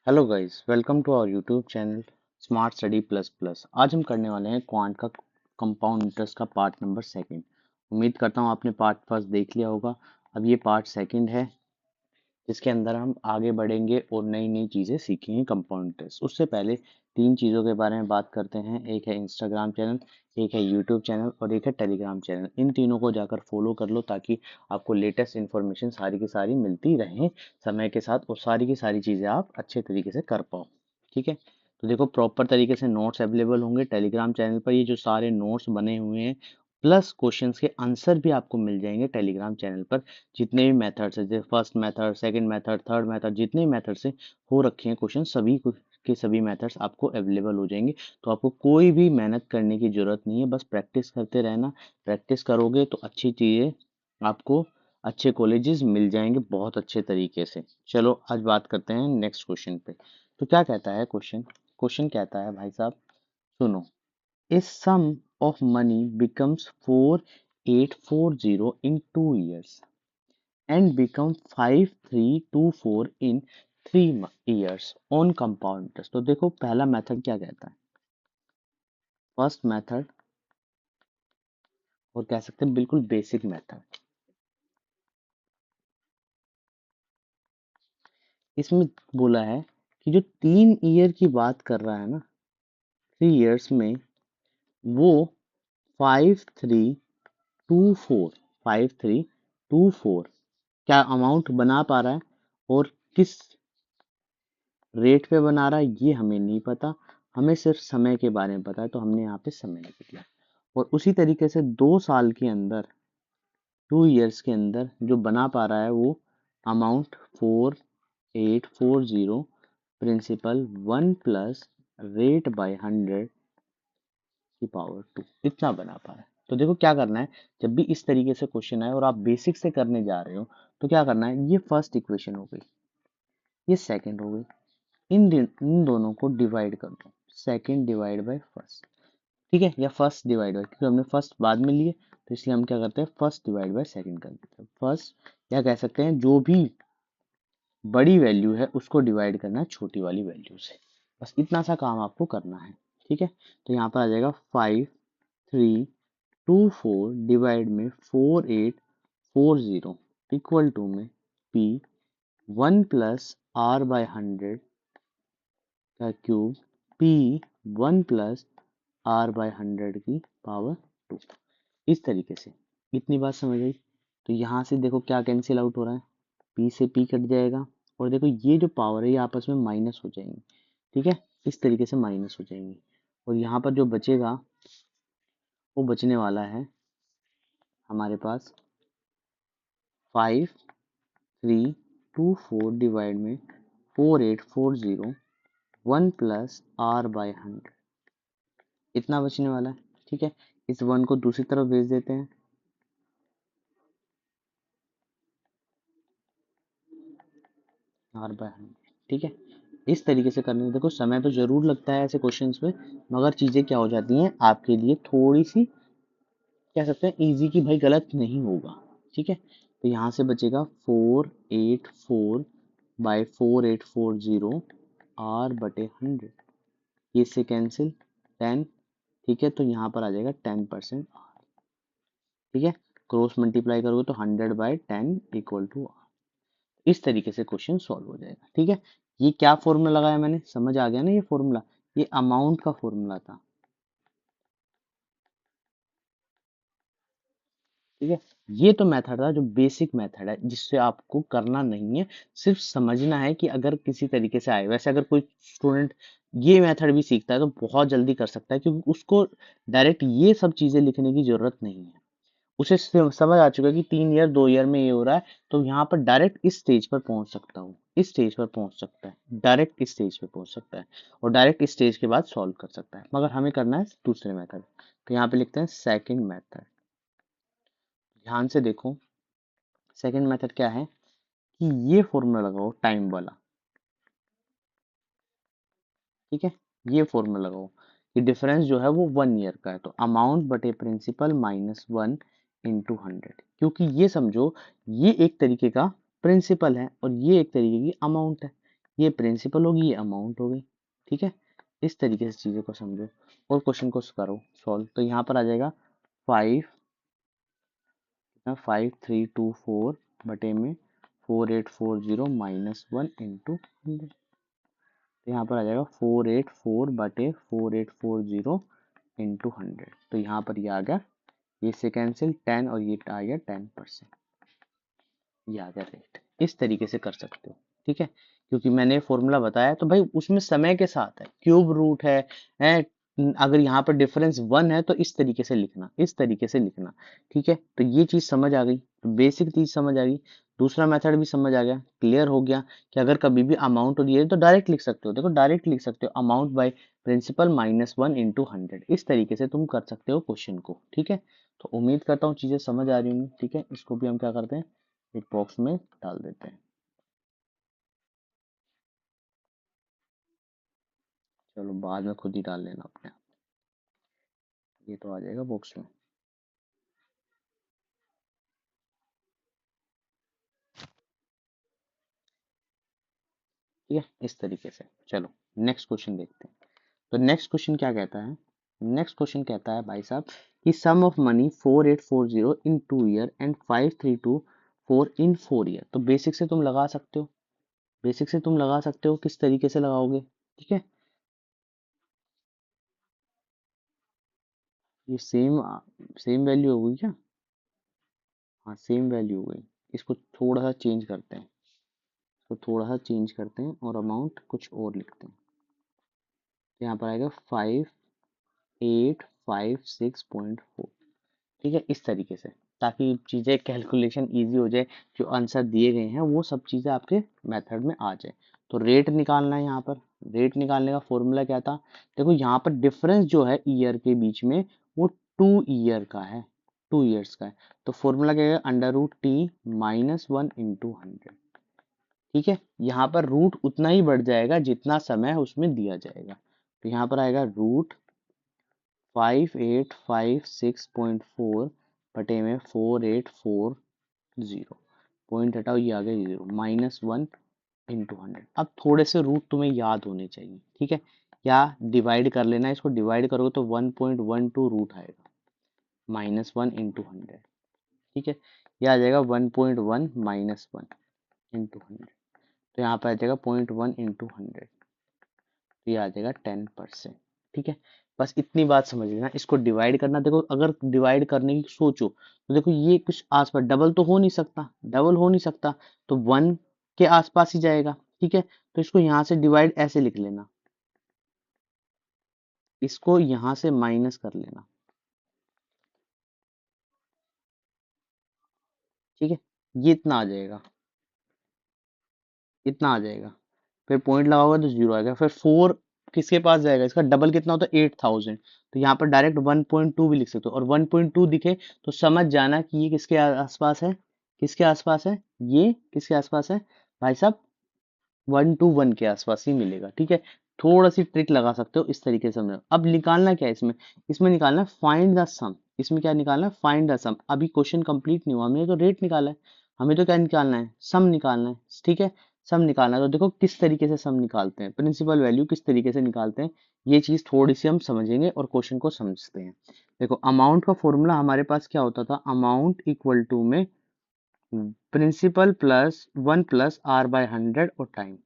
Hello guys, welcome to our YouTube channel smart study plus plus. आज हम करने वाले हैं क्वांट का कंपाउंड इंटरेस्ट का पार्ट नंबर सेकंड। उम्मीद करता हूँ आपने पार्ट फर्स्ट देख लिया होगा। अब ये पार्ट सेकंड है जिसके अंदर हम आगे बढ़ेंगे और नई नई चीज़ें सीखेंगे कंपाउंड इंटरेस्ट। उससे पहले तीन चीज़ों के बारे में बात करते हैं। एक है इंस्टाग्राम चैनल, एक है यूट्यूब चैनल और एक है टेलीग्राम चैनल। इन तीनों को जाकर फॉलो कर लो ताकि आपको लेटेस्ट इन्फॉर्मेशन सारी की सारी मिलती रहे समय के साथ, और सारी की सारी चीज़ें आप अच्छे तरीके से कर पाओ। ठीक है, तो देखो प्रॉपर तरीके से नोट्स अवेलेबल होंगे टेलीग्राम चैनल पर। ये जो सारे नोट्स बने हुए हैं प्लस क्वेश्चंस के आंसर भी आपको मिल जाएंगे टेलीग्राम चैनल पर। जितने भी मेथड्स है, जैसे first method, second method, third method, जितने भी मेथड से हो रखे हैं क्वेश्चन, सभी के सभी मेथड्स आपको अवेलेबल हो जाएंगे। तो आपको कोई भी मेहनत करने की जरूरत नहीं है, बस प्रैक्टिस करते रहना। प्रैक्टिस करोगे तो अच्छी चीज़ें आपको अच्छे कॉलेजेस मिल जाएंगे बहुत अच्छे तरीके से। चलो आज बात करते हैं नेक्स्ट क्वेश्चन पे। तो क्या कहता है क्वेश्चन? क्वेश्चन कहता है भाई साहब, सुनो। A sum of money becomes 4840 in 2 years and become 5324 in 3 years on compound interest। तो देखो पहला मेथड क्या कहता है, फर्स्ट मेथड, और कह सकते हैं बिल्कुल बेसिक मेथड। इसमें बोला है कि जो 3 ईयर की बात कर रहा है ना, 3 इयर्स में, वो 5324 5324 क्या अमाउंट बना पा रहा है, और किस रेट पे बना रहा है ये हमें नहीं पता। हमें सिर्फ समय के बारे में पता है, तो हमने यहाँ पे समय लिख दिया। और उसी तरीके से 2 साल के अंदर, 2 इयर्स के अंदर जो बना पा रहा है वो amount 4840, principal 1 plus rate by 100 की पावर 2, इतना बना पा रहा है। तो देखो क्या करना है, जब भी इस तरीके से क्वेश्चन आए और आप बेसिक से करने जा रहे हो, तो क्या करना है, ये फर्स्ट इक्वेशन हो गई, ये सेकंड हो गई, इन दोनों को डिवाइड कर दो, सेकंड डिवाइड बाय फर्स्ट। ठीक है, या फर्स्ट डिवाइड बाय, क्योंकि हमने फर्स्ट बाद में लिए तो इसलिए हम क्या करते हैं, फर्स्ट डिवाइड बाय सेकंड कर देते हैं। फर्स्ट, या कह सकते हैं जो भी बड़ी वैल्यू है उसको डिवाइड करना है छोटी वाली वैल्यू से। बस इतना सा काम आपको करना है। ठीक है, तो यहाँ पर आ जाएगा 5324 डिवाइड में 4840 इक्वल टू में P 1 प्लस R/100 का क्यूब P 1 प्लस R/100 की पावर 2। इस तरीके से, इतनी बात समझ आई? तो यहाँ से देखो क्या कैंसिल आउट हो रहा है, P से P कट जाएगा, और देखो ये जो पावर है ये आपस में माइनस हो जाएंगी। ठीक है, इस तरीके से माइनस हो जाएंगी, और यहाँ पर जो बचेगा वो बचने वाला है हमारे पास 5324 डिवाइड में 4840 1 प्लस R/100, इतना बचने वाला है। ठीक है, इस 1 को दूसरी तरफ भेज देते हैं, R/100। ठीक है, इस तरीके से करने में देखो समय तो जरूर लगता है ऐसे क्वेश्चंस में, मगर चीजें क्या हो जाती हैं आपके लिए थोड़ी सी, कह सकते हैं इजी, की भाई गलत नहीं होगा। ठीक है, तो यहाँ से बचेगा 484/4840 R/100, ये से कैंसिल 10। ठीक है, तो यहाँ पर आ जाएगा 10%। ठीक है, क्रॉस मल्टीप्लाई करोगे तो 100/10 इक्वल टू, इस तरीके से क्वेश्चन सॉल्व हो जाएगा। ठीक है, ये क्या फॉर्मूला लगाया मैंने, समझ आ गया ना? ये फॉर्मूला, ये अमाउंट का फॉर्मूला था। ठीक है, ये तो मेथड था जो बेसिक मेथड है, जिससे आपको करना नहीं है, सिर्फ समझना है कि अगर किसी तरीके से आए। वैसे अगर कोई स्टूडेंट ये मेथड भी सीखता है तो बहुत जल्दी कर सकता है, क्योंकि उसको डायरेक्ट ये सब चीजें लिखने की जरूरत नहीं है। उसे समझ आ चुका है कि 3 ईयर 2 ईयर में ये हो रहा है, तो यहाँ पर डायरेक्ट इस स्टेज पर पहुंच सकता हूँ, इस स्टेज पर पहुंच सकता है, डायरेक्ट इस स्टेज पे पहुंच सकता है, और डायरेक्ट इस स्टेज के बाद सॉल्व कर सकता है। मगर हमें करना है दूसरे मेथड, तो यहाँ पे लिखते हैं सेकंड मेथड। ध्यान से देखो, सेकंड मेथड क्या है कि ये फॉर्मूला लगाओ टाइम वाला। ठीक है, ये फॉर्मूला लगाओ कि डिफरेंस जो है वो 1 ईयर का है, तो अमाउंट बटे प्रिंसिपल -1 × 100। क्योंकि ये समझो, ये एक तरीके का प्रिंसिपल है और ये एक तरीके की अमाउंट है। ये प्रिंसिपल होगी, ये अमाउंट हो गई। ठीक है, इस तरीके से चीज़ों को समझो और क्वेश्चन को करो सॉल्व। तो यहाँ पर आ जाएगा 5324 बटे में 4840 -1 इंटू 100। तो यहाँ पर आ जाएगा 484 बटे 4840 इंटू 100। तो यहाँ पर ये आ गया, ये से कैंसिल 10 और ये आ गया 10%, ये आ गया रेट। इस तरीके से कर सकते हो। ठीक है, क्योंकि मैंने फॉर्मूला बताया तो भाई उसमें समय के साथ है, क्यूब रूट है। अगर यहाँ पर डिफरेंस 1 है तो इस तरीके से लिखना, इस तरीके से लिखना। ठीक है, तो ये चीज समझ आ गई, बेसिक चीज समझ आ गई। दूसरा मेथड भी समझ आ गया, क्लियर हो गया कि अगर कभी भी अमाउंट और ये तो डायरेक्ट लिख सकते हो। देखो डायरेक्ट लिख सकते हो, अमाउंट बाय प्रिंसिपल -1 इंटू 100। इस तरीके से तुम कर सकते हो क्वेश्चन को। ठीक है, तो उम्मीद करता हूँ चीजें समझ आ रही होंगी। ठीक है, इसको भी हम क्या करते हैं, एक बॉक्स में डाल देते हैं। चलो बाद में खुद ही डाल लेना अपने आप, ये तो आ जाएगा बॉक्स में। ठीक है, इस तरीके से। चलो नेक्स्ट क्वेश्चन देखते हैं। तो नेक्स्ट क्वेश्चन क्या कहता है, नेक्स्ट क्वेश्चन कहता है भाई साहब कि sum of money 4840 in 2 year and 5324 in 4 year. तो बेसिक से तुम लगा सकते हो, बेसिक से तुम लगा सकते हो, किस तरीके से लगाओगे। ठीक है, ये सेम सेम वैल्यू होगी क्या, हाँ सेम वैल्यू हो गई। इसको थोड़ा सा चेंज करते हैं, इसको थोड़ा सा चेंज करते हैं और अमाउंट कुछ और लिखते हैं। तो यहाँ पर आएगा 5856.4। ठीक है, इस तरीके से, ताकि चीज़ें कैलकुलेशन इजी हो जाए। जो आंसर दिए गए हैं वो सब चीज़ें आपके मेथड में आ जाए। तो रेट निकालना है यहाँ पर। रेट निकालने का फॉर्मूला क्या था, देखो यहाँ पर डिफरेंस जो है ईयर के बीच में वो 2 ईयर का है, 2 ईयर्स का है। तो फॉर्मूला क्या है, √t -1 इंटू 100। ठीक है, यहाँ पर रूट उतना ही बढ़ जाएगा जितना समय उसमें दिया जाएगा। तो यहाँ पर आएगा √5856.4 बटे में 4840। पॉइंट हटाओ, ये आ गया 0 -1 इंटू 100। अब थोड़े से रूट तुम्हें याद होने चाहिए। ठीक है, या डिवाइड कर लेना, इसको डिवाइड करोगे तो 1.12 रूट आएगा, -1 इंटू 100। ठीक है, यह आ जाएगा 1.1 -1 इंटू 100। तो यहाँ पर आ जाएगा 0.1 इंटू 100, तो ये आ जाएगा 10%। ठीक है, बस इतनी बात समझ लेना। इसको डिवाइड करना, देखो अगर डिवाइड करने की सोचो तो देखो ये कुछ आसपास, डबल तो हो नहीं सकता, डबल हो नहीं सकता, तो 1 के आसपास ही जाएगा। ठीक है, तो इसको यहाँ से डिवाइड ऐसे लिख लेना, इसको यहाँ से माइनस कर लेना। ठीक है, ये इतना आ जाएगा, इतना आ जाएगा। फिर पॉइंट लगाओगे तो 0 आएगा। फिर 4 किसके पास जाएगा, इसका डबल कितना होता है 8000। तो यहाँ पर डायरेक्ट 1.2 भी लिख सकते हो, और 1.2 दिखे तो समझ जाना कि ये किसके आसपास है, किसके आसपास है, ये किसके आसपास है भाई साहब, 1 to 1 के आसपास ही मिलेगा। ठीक है, थोड़ा सी ट्रिक लगा सकते हो, इस तरीके से समझो। अब निकालना क्या है इसमें, इसमें निकालना है फाइंड द सम। इसमें क्या निकालना है, फाइंड द सम। अभी क्वेश्चन कंप्लीट नहीं हुआ, हमने तो रेट निकाला है, हमें तो क्या निकालना है, सम निकालना है। ठीक है, सम निकालना है। तो देखो किस तरीके से सम निकालते हैं, प्रिंसिपल वैल्यू किस तरीके से निकालते हैं, ये चीज थोड़ी सी हम समझेंगे और क्वेश्चन को समझते हैं। देखो अमाउंट का फॉर्मूला हमारे पास क्या होता था, अमाउंट इक्वल टू में प्रिंसिपल +1 + r/100 और टाइम,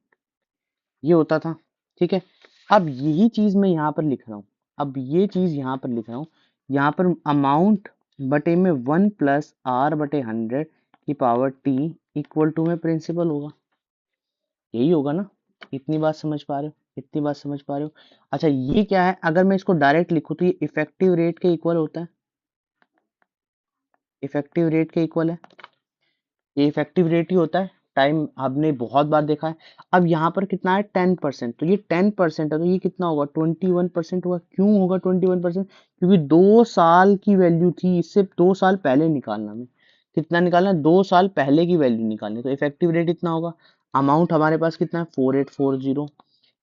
ये होता था। ठीक है, अब यही चीज मैं यहाँ पर लिख रहा हूँ, अब ये चीज यहाँ पर लिख रहा हूँ। यहाँ पर अमाउंट बटे में 1 + r/100 की पावर t इक्वल टू में प्रिंसिपल होगा, यही होगा ना। इतनी बात समझ पा रहे हो, इतनी बात समझ पा रहे हो। अच्छा ये क्या है, अगर मैं इसको डायरेक्ट लिखूँ तो ये इफेक्टिव रेट के इक्वल होता है, इफेक्टिव रेट के इक्वल है, ये इफेक्टिव रेट ही होता है। टाइम आपने बहुत बार देखा है। अब यहाँ पर कितना है 10%, तो ये 10% है, तो ये कितना होगा 21% होगा। क्यों होगा 21%, क्योंकि 2 साल की वैल्यू थी, इससे 2 साल पहले निकालना। में कितना निकालना है, 2 साल पहले की वैल्यू निकालनी है, तो इफेक्टिव रेट इतना होगा। अमाउंट हमारे पास कितना है 4840,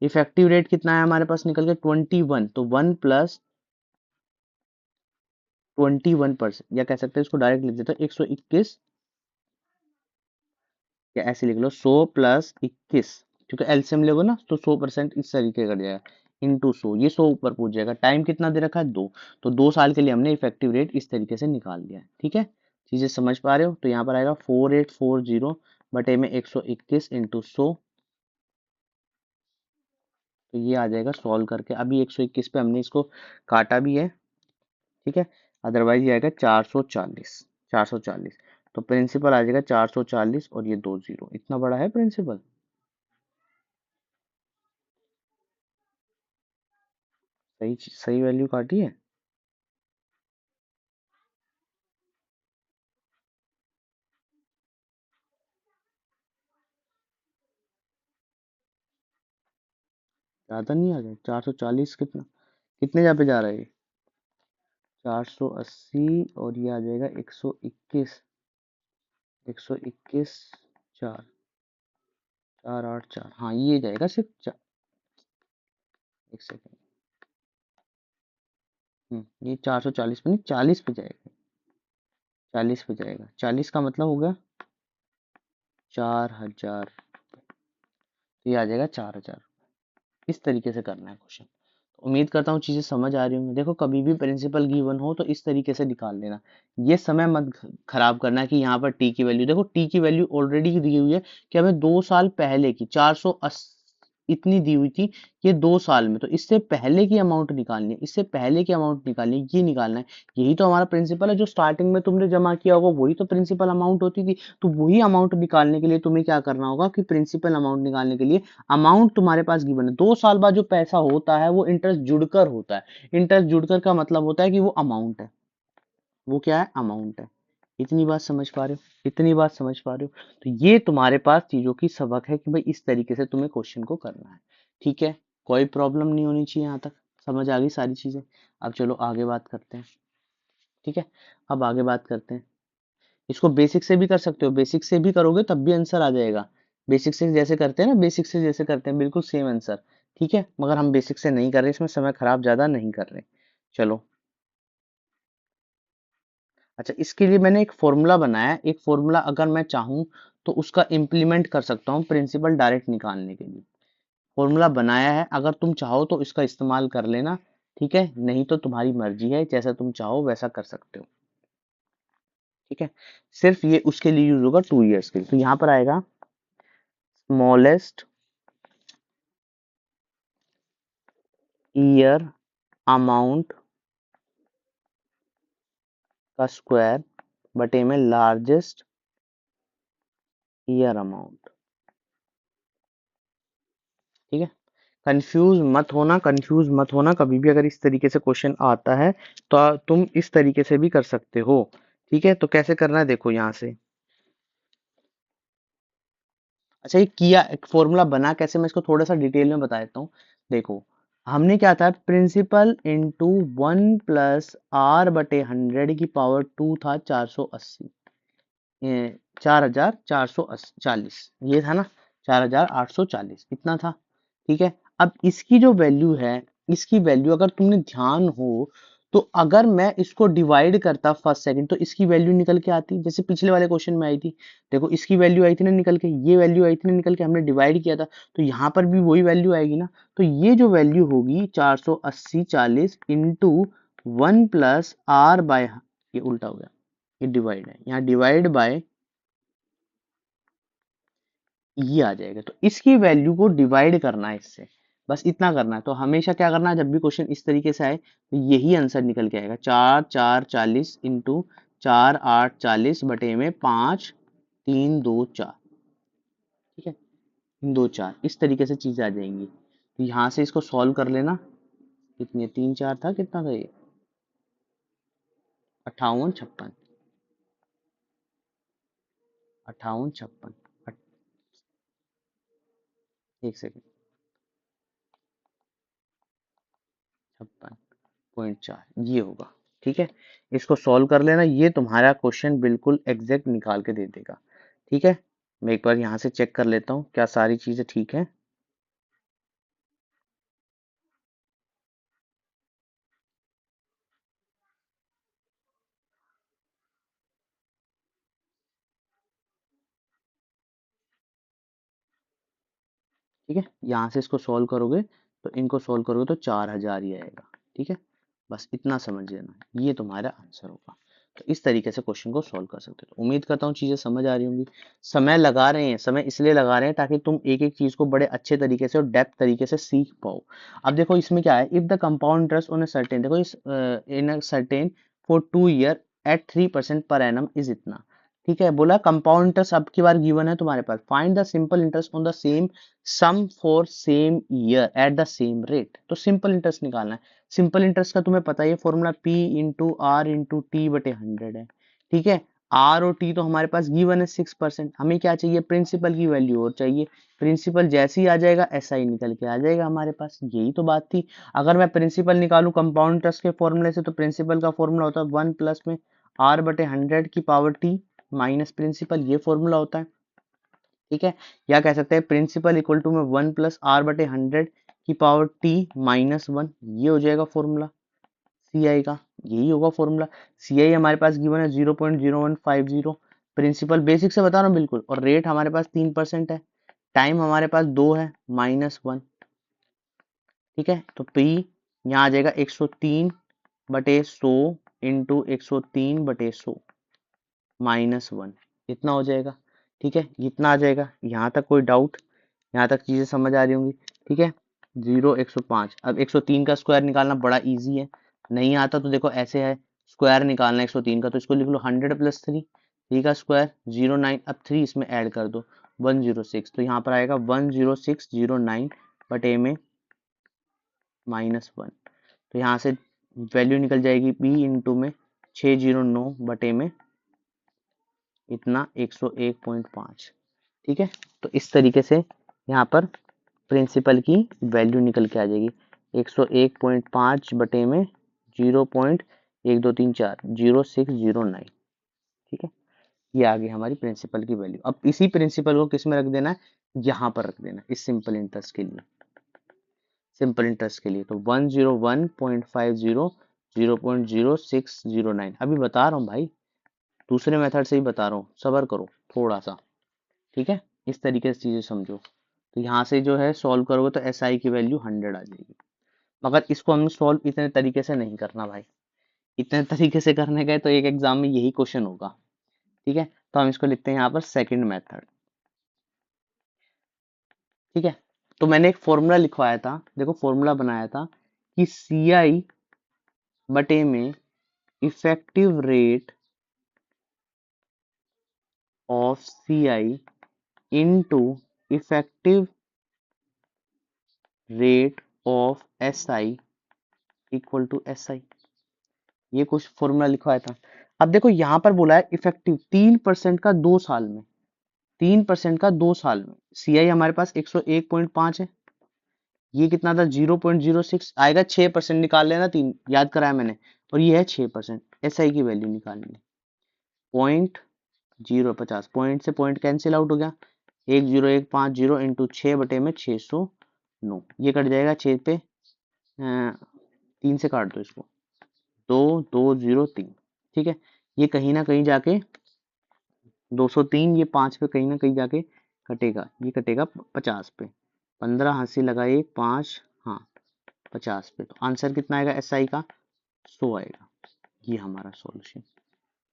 इफेक्टिव रेट कितना है हमारे पास निकल के 21, तो 1 + 21%, या कह सकते हैं इसको डायरेक्ट लिख देते हैं 121, या ऐसे लिख लो 100 + 21। क्योंकि एलसीएम लोगे ना तो 100% इस तरीके कट जाएगा, इंटू 100, ये 100 ऊपर पूछ जाएगा। टाइम कितना दे रखा है 2, तो 2 साल के लिए हमने इफेक्टिव रेट इस तरीके से निकाल दिया है। ठीक है, चीजें समझ पा रहे हो? तो यहाँ पर आएगा 4840 बटे में 121 इंटू 100, तो ये आ जाएगा सॉल्व करके। अभी 121 पे हमने इसको काटा भी है, ठीक है, अदरवाइज ये आएगा 440, 440। तो प्रिंसिपल आ जाएगा 440 और ये 20, इतना बड़ा है प्रिंसिपल। सही सही वैल्यू काटी है। ज्यादा नहीं आ जाए 440, कितना कितने जहाँ पे जा रहा है ये? 480 और ये आ जाएगा 121, 121 4, 484, हाँ ये जाएगा सिर्फ एक सेकेंड। ये 440 पे नहीं, 40 पे जाएगा, 40 पे जाएगा। 40 का मतलब हो गया 4000, तो ये आ जाएगा 4000। इस तरीके से करना है क्वेश्चन। उम्मीद करता हूँ चीजें समझ आ रही होंगी। देखो कभी भी प्रिंसिपल गिवन हो तो इस तरीके से निकाल लेना, ये समय मत खराब करना कि यहाँ पर टी की वैल्यू, देखो टी की वैल्यू ऑलरेडी दी हुई है कि हमें 2 साल पहले की 480 इतनी दी हुई थी, ये 2 साल में, तो इससे पहले की अमाउंट निकालनी है, इससे पहले की अमाउंट निकालनी है, ये निकालना है। यही तो हमारा प्रिंसिपल है, जो स्टार्टिंग में तुमने जमा किया होगा वही तो प्रिंसिपल अमाउंट होती थी। तो वही अमाउंट निकालने के लिए तुम्हें क्या करना होगा कि प्रिंसिपल अमाउंट निकालने के लिए अमाउंट तुम्हारे पास गिवन है, 2 साल बाद जो पैसा होता है वो इंटरेस्ट जुड़कर होता है। इंटरेस्ट जुड़कर का मतलब होता है कि वो अमाउंट है, वो क्या है, अमाउंट है। इतनी बात समझ पा रहे हो? इतनी बात समझ पा रहे हो? तो ये तुम्हारे पास चीजों की सबक है कि भाई इस तरीके से तुम्हें क्वेश्चन को करना है। ठीक है, कोई प्रॉब्लम नहीं होनी चाहिए, यहाँ तक समझ आ गई सारी चीजें। अब चलो आगे बात करते हैं। ठीक है, अब आगे बात करते हैं। इसको बेसिक से भी कर सकते हो, बेसिक से भी करोगे तब भी आंसर आ जाएगा। बेसिक से जैसे करते हैं ना, बेसिक से जैसे करते हैं बिल्कुल सेम आंसर। ठीक है, मगर हम बेसिक से नहीं कर रहे, इसमें समय खराब ज्यादा नहीं कर रहे। चलो, अच्छा इसके लिए मैंने एक फॉर्मूला बनाया है। एक फॉर्मूला अगर मैं चाहूँ तो उसका इम्प्लीमेंट कर सकता हूँ प्रिंसिपल डायरेक्ट निकालने के लिए। फॉर्मूला बनाया है, अगर तुम चाहो तो इसका इस्तेमाल कर लेना। ठीक है, नहीं तो तुम्हारी मर्जी है, जैसा तुम चाहो वैसा कर सकते हो। ठीक है, सिर्फ ये उसके लिए यूज होगा 2 इयर्स के लिए। तो यहाँ पर आएगा स्मॉलेस्ट ईयर अमाउंट का स्क्वायर बटे में लार्जेस्ट ईयर अमाउंट। ठीक है, कंफ्यूज मत होना, कंफ्यूज मत होना। कभी भी अगर इस तरीके से क्वेश्चन आता है तो तुम इस तरीके से भी कर सकते हो। ठीक है, तो कैसे करना है देखो यहाँ से। अच्छा, ये किया एक फॉर्मूला बना कैसे, मैं इसको थोड़ा सा डिटेल में बता देता हूँ। देखो, हमने क्या था, प्रिंसिपल इंटू 1 + r/100 की पावर 2 था 480, 4440, ये था ना, 4840 इतना था। ठीक है, अब इसकी जो वैल्यू है, इसकी वैल्यू अगर तुमने ध्यान हो तो अगर मैं इसको डिवाइड करता फर्स्ट सेकंड तो इसकी वैल्यू निकल के आती, जैसे पिछले वाले क्वेश्चन में आई थी। देखो इसकी वैल्यू आई थी ना निकल के, ये वैल्यू आई थी ना निकल के, हमने डिवाइड किया था, तो यहाँ पर भी वही वैल्यू आएगी ना। तो ये जो वैल्यू होगी 480 40 इंटू 1 + r/, ये उल्टा हो गया, ये डिवाइड है, यहाँ डिवाइड बाय ये आ जाएगा। तो इसकी वैल्यू को डिवाइड करना है इससे, बस इतना करना है। तो हमेशा क्या करना है, जब भी क्वेश्चन इस तरीके से आए तो यही आंसर निकल के आएगा, 4440 इंटू 4840 बटे में 5324। ठीक है, 2 4 इस तरीके से चीजें आ जाएंगी। तो यहाँ से इसको सॉल्व कर लेना। कितने, 3 4 था, कितना था ये, 58 56, 58 56, एक सेकेंड, 56.4 ये होगा। ठीक है, इसको सॉल्व कर लेना, ये तुम्हारा क्वेश्चन बिल्कुल एग्जैक्ट निकाल के दे देगा। ठीक है, मैं एक बार यहाँ से चेक कर लेता हूँ क्या सारी चीजें ठीक है। ठीक है, यहाँ से इसको सॉल्व करोगे तो इनको सॉल्व करोगे तो 4000 ही आएगा। ठीक है, बस इतना समझ लेना, ये तुम्हारा आंसर होगा। तो इस तरीके से क्वेश्चन को सॉल्व कर सकते हो। तो उम्मीद करता हूँ चीजें समझ आ रही होंगी। समय लगा रहे हैं, समय इसलिए लगा रहे हैं ताकि तुम एक एक चीज को बड़े अच्छे तरीके से और डेप्थ तरीके से सीख पाओ। अब देखो इसमें क्या है, if the compound interest on a certain, देखो इस in a certain for 2 year at 3% per annum is इतना। ठीक है, बोला कंपाउंड इंटरेस्ट अब की बार गिवन है तुम्हारे पास, find the simple interest on the same sum for same year at the same rate. तो सिंपल इंटरेस्ट निकालना है। सिंपल इंटरेस्ट का तुम्हें पता ही है formula P into R into T बटे 100 है। ठीक है, आर और टी तो हमारे पास गिवन है 6%, हमें क्या चाहिए, प्रिंसिपल की वैल्यू और चाहिए। प्रिंसिपल जैसे ही आ जाएगा SI निकल के आ जाएगा हमारे पास, यही तो बात थी। अगर मैं प्रिंसिपल निकालू कंपाउंड इंटरेस्ट के फॉर्मूले से, तो प्रिंसिपल का फॉर्मूला होता है 1 प्लस में आर बटे 100 की पावर टी माइनस प्रिंसिपल, ये फॉर्मूला होता है। ठीक है, या कह सकते हैं प्रिंसिपल इक्वल टू में 1 प्लस आर बटे 100 की पावर टी माइनस 1, ये हो जाएगा फॉर्मूला CI का, यही होगा फॉर्मूला। CI हमारे पास गिवन है 0.0150, प्रिंसिपल बेसिक से बता रहा हूँ बिल्कुल, और रेट हमारे पास 3% है, टाइम हमारे पास 2 है -1। ठीक है, तो P यहाँ आ जाएगा 103/100 इंटू 103/100 -1, इतना हो जाएगा। ठीक है, इतना आ जाएगा। यहाँ तक कोई डाउट, यहाँ तक चीजें समझ आ रही होंगी। ठीक है, 105। अब 103 का स्क्वायर निकालना बड़ा इजी है, नहीं आता तो देखो ऐसे है, स्क्वायर निकालना 103 का, तो इसको लिख लो 100 + 3, 3 का स्क्वायर 09, अब 3 इसमें ऐड कर दो 106, तो यहाँ पर आएगा 10609 बटे में -1। तो यहाँ से वैल्यू निकल जाएगी P इंटू में 609 बटे में इतना 101.5। ठीक है, तो इस तरीके से यहाँ पर प्रिंसिपल की वैल्यू निकल के आ जाएगी 101.5 बटे में 0.1234 0609। ठीक है, ये आ गई हमारी प्रिंसिपल की वैल्यू। अब इसी प्रिंसिपल को किस में रख देना है, यहाँ पर रख देना, इस सिंपल इंटरेस्ट के लिए। सिंपल इंटरेस्ट के लिए तो 101.50 0.0609, अभी बता रहा हूँ भाई, दूसरे मेथड से ही बता रहा हूँ, सब्र करो थोड़ा सा। ठीक है, इस तरीके से चीजें समझो। तो यहाँ से जो है सॉल्व करोगे तो SI की वैल्यू 100 आ जाएगी। मगर इसको हम सॉल्व इतने तरीके से नहीं करना भाई, इतने तरीके से करने गए तो एक एग्जाम में यही क्वेश्चन होगा। ठीक है, तो हम इसको लिखते हैं यहाँ पर सेकंड मेथड। ठीक है, तो मैंने एक फॉर्मूला लिखवाया था, देखो फॉर्मूला बनाया था कि CI बटे में effective rate of CI into effective rate of SI equal to SI, ये कुछ फॉर्मूला लिखवाया था। अब देखो यहाँ पर बोला है इफेक्टिव 3% का 2 साल में, 3% का 2 साल में। CI हमारे पास 101.5 है, ये कितना था 0.06 आएगा, 6% निकाल लेना, 3 याद कराया मैंने, और ये है 6%। SI की वैल्यू निकालनी है 0.050, पॉइंट से पॉइंट कैंसिल आउट हो गया, 10150 इंटू 6 बटे में 609, ये कट जाएगा 6 पे 3 से काट दो इसको, 2203। ठीक है, ये कहीं ना कहीं जाके 203, ये 5 पे कहीं ना कहीं जाके कटेगा, ये कटेगा 50 पे, 15 हाथ लगाए 5, हाँ 50 पे, तो आंसर कितना आएगा SI का 100 आएगा। ये हमारा सॉल्यूशन,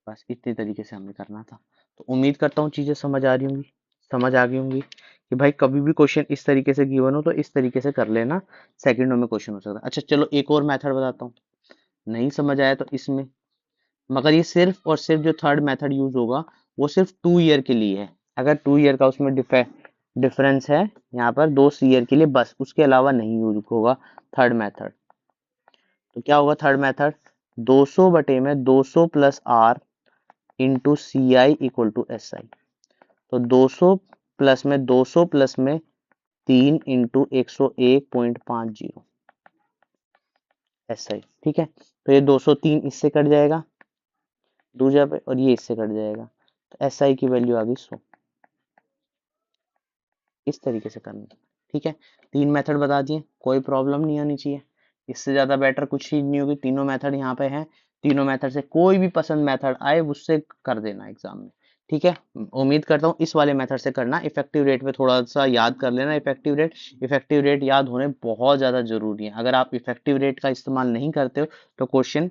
बस इतने तरीके से हमें करना था। तो उम्मीद करता हूँ चीजें समझ आ रही होंगी, समझ आ गई होंगी कि भाई कभी भी क्वेश्चन इस तरीके से गिवन हो तो इस तरीके से कर लेना, सेकंडों में क्वेश्चन हो सकता है। अच्छा चलो एक और मेथड बताता हूँ, नहीं समझ आया तो इसमें, मगर ये सिर्फ और सिर्फ जो थर्ड मेथड यूज होगा वो सिर्फ 2 ईयर के लिए है। अगर 2 ईयर का उसमें डिफरेंस है यहाँ पर 2 ईयर के लिए, बस उसके अलावा नहीं यूज होगा थर्ड मेथड। तो क्या होगा थर्ड मेथड, 200 बटे में 200 plus R into CI equal to SI। तो 200 प्लस में 200 प्लस में 3 इंटू 101.50 SI। ठीक है, तो ये 203 इससे कट जाएगा दूसरा पे, और ये इससे कट जाएगा, तो SI की वैल्यू आ गई 100। इस तरीके से करना। ठीक है, 3 मेथड बता दिए, कोई प्रॉब्लम नहीं आनी चाहिए, इससे ज्यादा बेटर कुछ ही नहीं होगी। तीनों मेथड यहाँ पे हैं, तीनों मेथड से कोई भी पसंद मेथड आए उससे कर देना एग्जाम में। ठीक है, उम्मीद करता हूँ इस वाले मेथड से करना। इफेक्टिव रेट पे थोड़ा सा याद कर लेना। इफेक्टिव रेट याद होने बहुत ज्यादा जरूरी है। अगर आप इफेक्टिव रेट का इस्तेमाल नहीं करते हो तो क्वेश्चन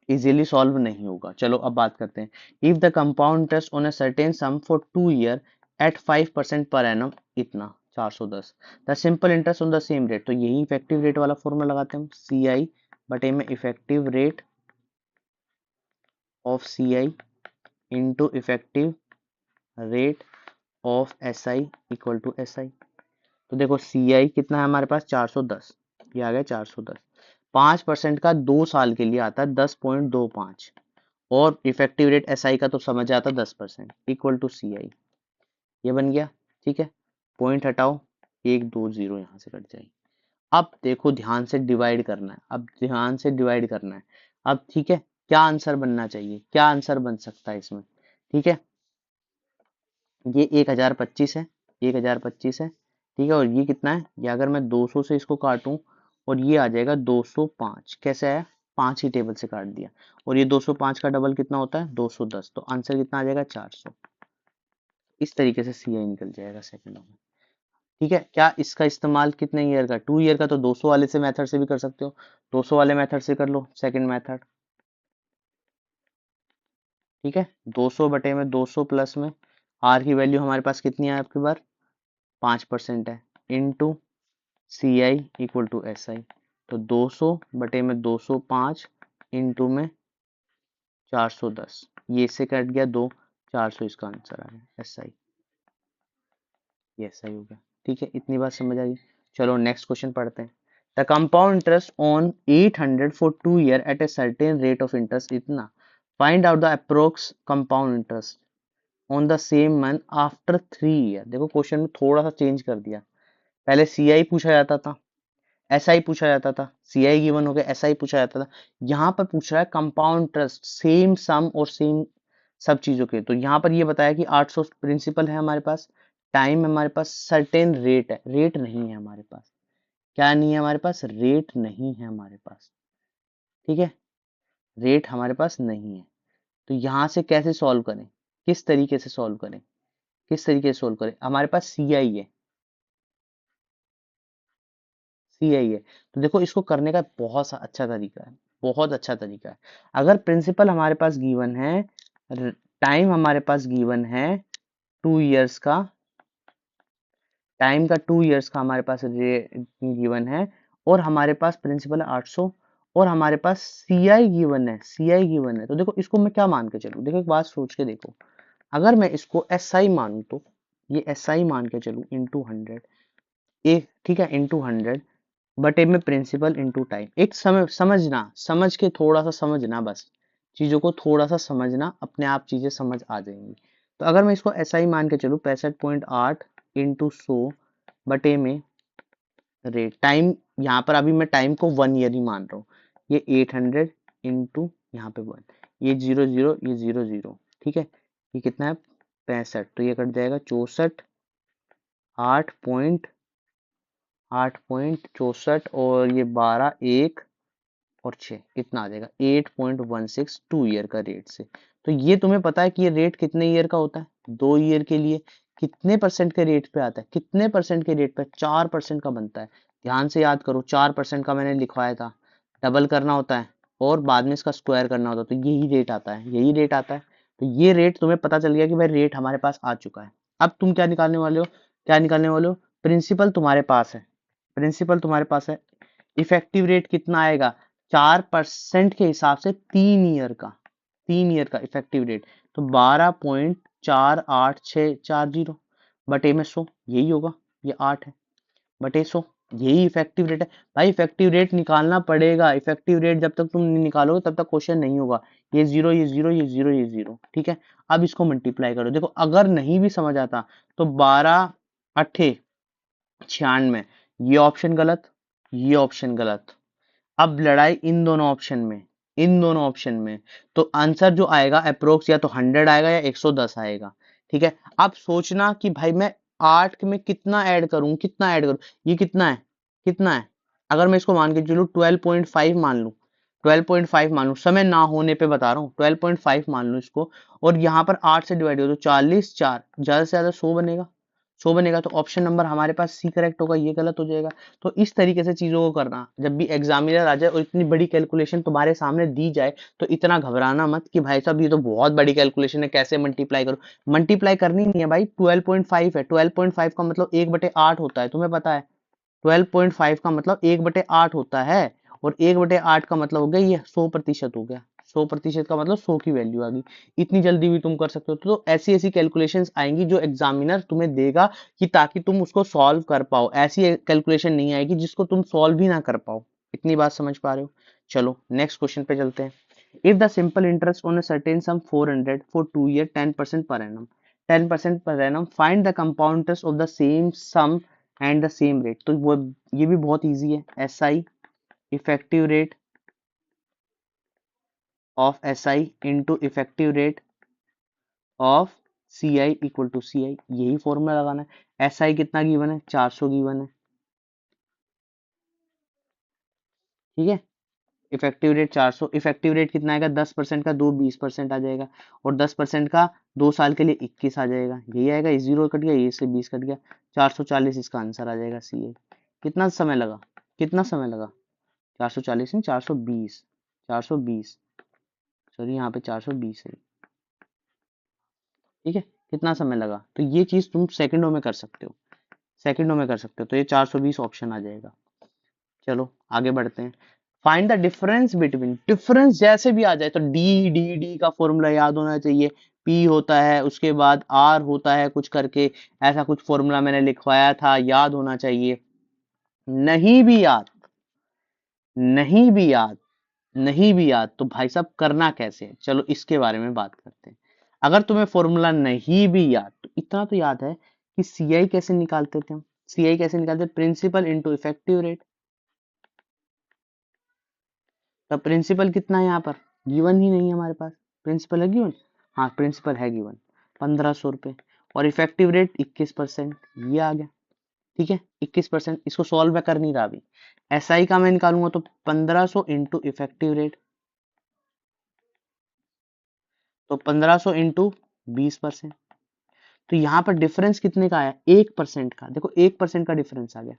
इजीली सॉल्व नहीं होगा। चलो अब बात करते हैं। If the compound interest on a certain sum for 2 year at 5% per annum, इतना 410, the simple interest on the same rate. तो यही इफेक्टिव रेट वाला फॉर्मूला लगाते हैं हम, सी आई बटे में effective rate of C I into effective rate of S I equal to S I. तो देखो सी आई कितना है हमारे पास, 410, ये आ गया 410। 5% का 2 साल के लिए आता है 10.25, और इफेक्टिव रेट एस आई का तो समझ आता 10%, इक्वल टू सी आई। ये बन गया। ठीक है, पॉइंट हटाओ, 1 2 0 यहाँ से कट जाएगी। अब देखो ध्यान से डिवाइड करना है, अब ध्यान से डिवाइड करना है। अब ठीक है, क्या आंसर बनना चाहिए, क्या आंसर बन सकता है इसमें। ठीक है, ये 1025 है, 1025 है। ठीक है, और ये कितना है, ये अगर मैं 200 से इसको काटूं और ये आ जाएगा 205। कैसे आया, 5 ही टेबल से काट दिया। और ये 205 का डबल कितना होता है, 210। तो आंसर कितना आ जाएगा, 400। इस तरीके से सी आई निकल जाएगा सेकंडों में। ठीक है, क्या इसका इस्तेमाल कितने ईयर का, 2 ईयर का, तो 200 वाले से मेथड से भी कर सकते हो। 200 वाले मेथड से कर लो, सेकंड मेथड। ठीक है, 200 बटे में 200 प्लस में आर की वैल्यू हमारे पास कितनी है आपकी बार, 5% है, into C I equal to S I. तो 200 बटे में 205 इंटू में 410, ये इससे कट गया 2, 400 इसका आंसर आ गया एस आई। ये एस आई हो गया। ठीक है, इतनी बात समझ आ गई। चलो नेक्स्ट क्वेश्चन पढ़ते हैं। The compound interest on 800 for 2 year at a certain rate of interest इतना, find out the approx compound interest on the same month after 3 year. देखो क्वेश्चन में थोड़ा सा चेंज कर दिया। पहले सी आई पूछा जाता था, एस आई पूछा जाता था, सी आई गिवन हो गया, एस आई पूछा जाता था। यहाँ पर पूछ रहा है कंपाउंड इंटरेस्ट, सेम सम और सेम सब चीजों के। तो यहाँ पर ये बताया कि 800 प्रिंसिपल है हमारे पास, टाइम हमारे पास, सर्टेन रेट है, रेट नहीं है हमारे पास। क्या नहीं है हमारे पास, रेट नहीं है हमारे पास। ठीक है, रेट हमारे पास नहीं है। तो यहाँ से कैसे सॉल्व करें, किस तरीके से सॉल्व करें, किस तरीके से सोल्व करें। हमारे पास सी आई है, सी आई है। तो देखो इसको करने का बहुत सा अच्छा तरीका है, बहुत अच्छा तरीका है। अगर प्रिंसिपल हमारे पास गिवन है, टाइम हमारे पास गिवन है 2 इयर्स का, टाइम का 2 इयर्स का हमारे पास गिवन है, और हमारे पास प्रिंसिपल है 800, और हमारे पास सी आई गिवन है, सी आई गिवन है। तो देखो इसको मैं क्या मान के चलूँ, देखो एक बात सोच के देखो। अगर मैं इसको एस आई मानूं तो ये एस आई मान के चलूँ इंटू 100, एक ठीक है, इंटू 100 बटे में प्रिंसिपल इंटू टाइम। एक समय समझना, समझ के थोड़ा सा समझना, बस चीजों को थोड़ा सा समझना, अपने आप चीजें समझ आ जाएंगी। तो अगर मैं इसको ऐसा ही मान के चलूँ 65.8 इंटू 100 बटे में रेट टाइम, यहाँ पर अभी मैं टाइम को 1 ईयर ही मान रहा हूँ। ये 800 इंटू यहाँ पे 1, ये 00, ये 00। ठीक है, ये कितना है 65, तो ये कट जाएगा 64, 8.64, और ये 12, 1 और 6, कितना आ जाएगा 8.16 2 ईयर का रेट से। तो ये तुम्हें पता है कि ये रेट कितने ईयर का होता है, 2 ईयर के लिए कितने परसेंट के रेट पे आता है, कितने परसेंट के रेट पे, 4% का बनता है। ध्यान से याद करो, 4% का मैंने लिखवाया था, डबल करना होता है और बाद में इसका स्क्वायर करना होता है, तो यही रेट आता है, यही रेट आता है। तो ये रेट तुम्हें पता चल गया कि भाई रेट हमारे पास आ चुका है। अब तुम क्या निकालने वाले हो, क्या निकालने वाले हो, प्रिंसिपल तुम्हारे पास है, प्रिंसिपल तुम्हारे पास है। इफेक्टिव रेट कितना आएगा, 4% के हिसाब से 3 ईयर का, 3 ईयर का इफेक्टिव रेट। तो 12.48640 बटे में 100, यही होगा, ये 8 है, बटे 100, यही इफेक्टिव रेट है। भाई इफेक्टिव रेट निकालना पड़ेगा, इफेक्टिव रेट जब तक तुम नहीं निकालोगे तब तक क्वेश्चन नहीं होगा। ये 0, ये 0, ये 0, ये 0। ठीक है, अब इसको मल्टीप्लाई करो। देखो अगर नहीं भी समझ आता तो 12 अट्ठे 96, ये ऑप्शन गलत, ये ऑप्शन गलत। अब लड़ाई इन दोनों ऑप्शन में, इन दोनों ऑप्शन में। तो आंसर जो आएगा अप्रोक्स या तो 100 आएगा या 110 आएगा। ठीक है, अब सोचना कि भाई मैं 8 में कितना ऐड करूं, कितना ऐड करूं, ये कितना है, कितना है। अगर मैं इसको मान के चलूं 12.5 मान लूं, 12.5 मान लो, समय ना होने पे बता रहा हूँ, 12.5 मान लो इसको, और यहाँ पर 8 से डिवाइड हो तो 40, 4 ज्यादा से ज्यादा 100 बनेगा, 100 बनेगा, तो ऑप्शन नंबर हमारे पास सी करेक्ट होगा, ये गलत हो जाएगा। तो इस तरीके से चीजों को करना, जब भी एग्जामिनर आ जाए और इतनी बड़ी कैलकुलेशन तुम्हारे सामने दी जाए तो इतना घबराना मत कि भाई साहब ये तो बहुत बड़ी कैलकुलेशन है, कैसे मल्टीप्लाई करूं। मल्टीप्लाई करनी नहीं है भाई, 12.5 है, 12.5 का मतलब 1/8 होता है, तुम्हें पता है 12.5 का मतलब 1/8 होता है, और 1/8 का मतलब हो गया ये 100% हो गया, 100% का मतलब 100 की वैल्यू आ गई। इतनी जल्दी भी तुम कर सकते हो, तो ऐसी ऐसी कैलकुलेशंस आएंगी जो एग्जामिनर तुम्हें देगा कि ताकि तुम उसको सॉल्व कर पाओ, ऐसी कैलकुलेशन नहीं आएगी जिसको तुम सॉल्व भी ना कर पाओ। इतनी बात समझ पा रहे हो? चलो नेक्स्ट क्वेश्चन पे चलते हैं। If the simple interest on a certain some 400 for 2 year 10% per annum, 10% per annum, find the compound interest of the same sum and the same rate. तो वो ये भी बहुत इजी है, S I effective rate of S I into effective rate of C I equal to C I, यही formula लगाना है। S आई कितना गिवन है? 400 गिवन है, ठीक है। इफेक्टिव रेट 400, इफेक्टिव रेट कितना आएगा? 10% का 20% आ जाएगा, और 10% का 2 साल के लिए 21 आ जाएगा, यही आएगा। ये 0 कट गया, ये से 20 कट गया, 440 इसका आंसर आ जाएगा सी आई। कितना समय लगा? कितना समय लगा? 440 नहीं, 420, 420, सॉरी यहाँ पे 420 है, ठीक है। कितना समय लगा? तो ये चीज तुम सेकंडों में कर सकते हो, सेकंडों में कर सकते हो, तो ये 420 ऑप्शन आ जाएगा। चलो आगे बढ़ते हैं। Find the difference between, difference जैसे भी आ जाए तो डी डी डी का फॉर्मूला याद होना चाहिए, पी होता है, उसके बाद आर होता है कुछ करके, ऐसा कुछ फॉर्मूला मैंने लिखवाया था, याद होना चाहिए। नहीं भी याद, नहीं भी याद, नहीं भी याद तो भाई साहब करना कैसे है, चलो इसके बारे में बात करते हैं। अगर तुम्हें फॉर्मूला नहीं भी याद तो इतना तो याद है कि सीआई कैसे निकालते थे हम। सीआई कैसे निकालते? Principal into effective rate. तो प्रिंसिपल कितना है यहाँ पर? गिवन ही नहीं है हमारे पास। प्रिंसिपल है गिवन? हाँ प्रिंसिपल है गिवन, 1500 रुपए, और इफेक्टिव रेट 21%, ये आ गया, ठीक है। 21%, इसको सॉल्व मैं कर नहीं रहा अभी। एस आई का मैं निकालूंगा तो 1500 इंटू इफेक्टिव रेट, तो 1500 इंटू 20%। तो यहाँ पर डिफरेंस कितने का आया? 1% का। देखो 1% का डिफरेंस आ गया।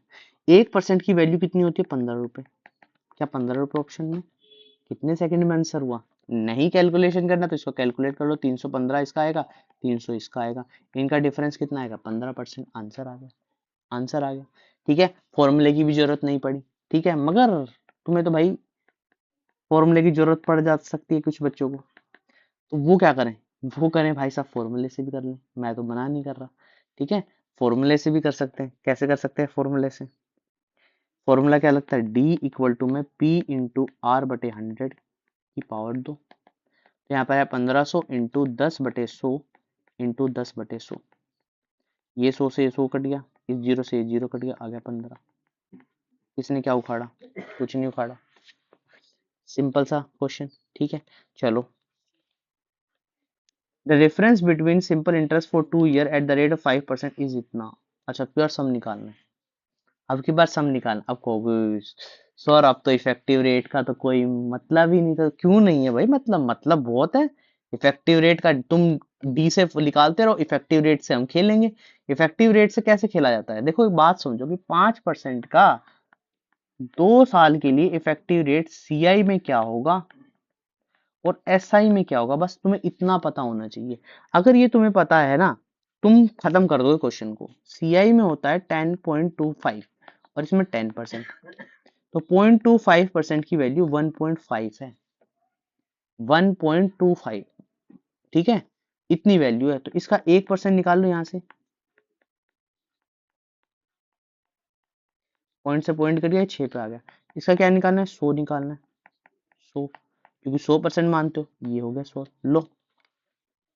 1% की वैल्यू कितनी होती है? 15 रुपए। क्या 15 रुपए ऑप्शन में? कितने सेकंड में आंसर हुआ? नहीं कैलकुलेशन करना तो इसको कैलकुलेट कर लो, 315 इसका आएगा, 300 इसका आएगा, इनका डिफरेंस कितना आएगा? 15%। आंसर आ गया, आंसर आ गया, ठीक है। फॉर्मूले की भी जरूरत नहीं पड़ी, ठीक है। मगर तुम्हें तो भाई फॉर्मूले की जरूरत पड़ जा सकती है कुछ बच्चों को, तो वो क्या करें? वो करें भाई साहब फॉर्मूले से भी कर लें, मैं तो मना नहीं कर रहा, ठीक है। फॉर्मूले से भी कर सकते हैं। कैसे कर सकते हैं फॉर्मूले से? फॉर्मूला क्या लगता है? डी इक्वल टू में पी इंटू आर बटे 100 की पावर 2। तो यहाँ पर है 1500 इंटू 10/100 इंटू 10/100। ये 100 से ये 100 कट गया, इस 0 से ये 0 कट गया, आ गया 15। किसने क्या उखाड़ा? कुछ नहीं उखाड़ा, सिंपल सा क्वेश्चन, ठीक है। चलो, the difference between simple interest for 2 year at the rate of 5% is इतना। अच्छा प्योर सम निकालना है, अब की बार सम निकालना। अब कहोगे सर अब तो इफेक्टिव रेट का तो कोई मतलब ही नहीं था। क्यों नहीं है भाई? मतलब बहुत है। इफेक्टिव रेट का तुम डी से निकालते रहो, इफेक्टिव रेट से हम खेलेंगे। इफेक्टिव रेट से कैसे खेला जाता है? देखो एक बात समझो कि 5% का 2 साल के लिए इफेक्टिव रेट सीआई में क्या होगा और एसआई में क्या होगा, बस तुम्हें इतना पता होना चाहिए। अगर ये तुम्हें पता है ना, तुम खत्म कर दोगे क्वेश्चन को। सीआई में होता है 10.25 और इसमें 10%, तो 0.25% की वैल्यू 1.5 है, 1.25, ठीक है। इतनी वैल्यू है, तो इसका 1% निकाल लो यहाँ से, पॉइंट से पॉइंट करिए 6 पे आ गया। इसका क्या निकालना है? 100 निकालना है, 100, क्योंकि 100% मानते हो, ये हो गया 100। लो,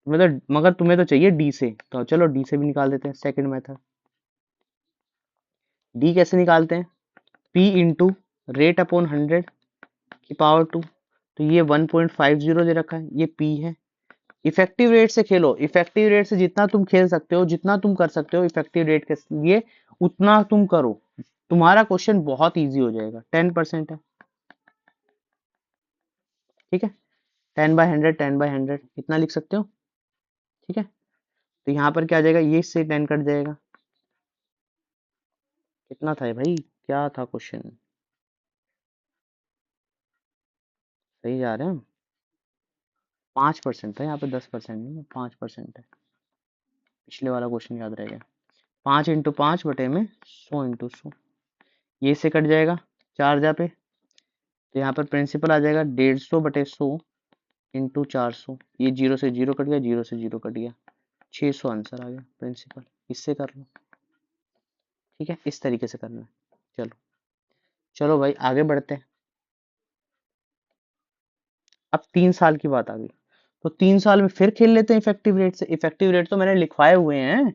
मतलब मगर तुम्हें तो चाहिए डी से, तो चलो डी से भी निकाल देते हैं। सेकंड मेथड, डी कैसे निकालते हैं? पी इंटू रेट अपॉन 100 की पावर 2। तो ये 1.50 दे रखा है, ये पी है। इफेक्टिव रेट से खेलो, इफेक्टिव रेट से जितना तुम खेल सकते हो, जितना तुम कर सकते हो इफेक्टिव रेट के लिए, उतना तुम करो। तुम्हारा क्वेश्चन बहुत इजी हो जाएगा। 10% है, ठीक है, 10/100 10/100 इतना लिख सकते हो। ठीक है, तो यहाँ पर क्या आ जाएगा, ये इससे 10 कट जाएगा। कितना था ये भाई, क्या था क्वेश्चन? सही जा रहे हैं हम। 5% था यहाँ पे, 10% नहीं है, 5% है। पिछले वाला क्वेश्चन याद रह गया। 5 × 5 बटे में 100 × 100, ये से कट जाएगा 4 पे। तो यहाँ पर प्रिंसिपल आ जाएगा 150/100 × 400। ये 0 से 0 कट गया, 0 से 0 कट गया, 600 आंसर आ गया प्रिंसिपल। इससे कर लो। ठीक है, इस तरीके से करना है। चलो चलो भाई आगे बढ़ते हैं। अब 3 साल की बात आ गई, तो 3 साल में फिर खेल लेते हैं इफेक्टिव रेट से। इफेक्टिव रेट तो मैंने लिखवाए हुए हैं,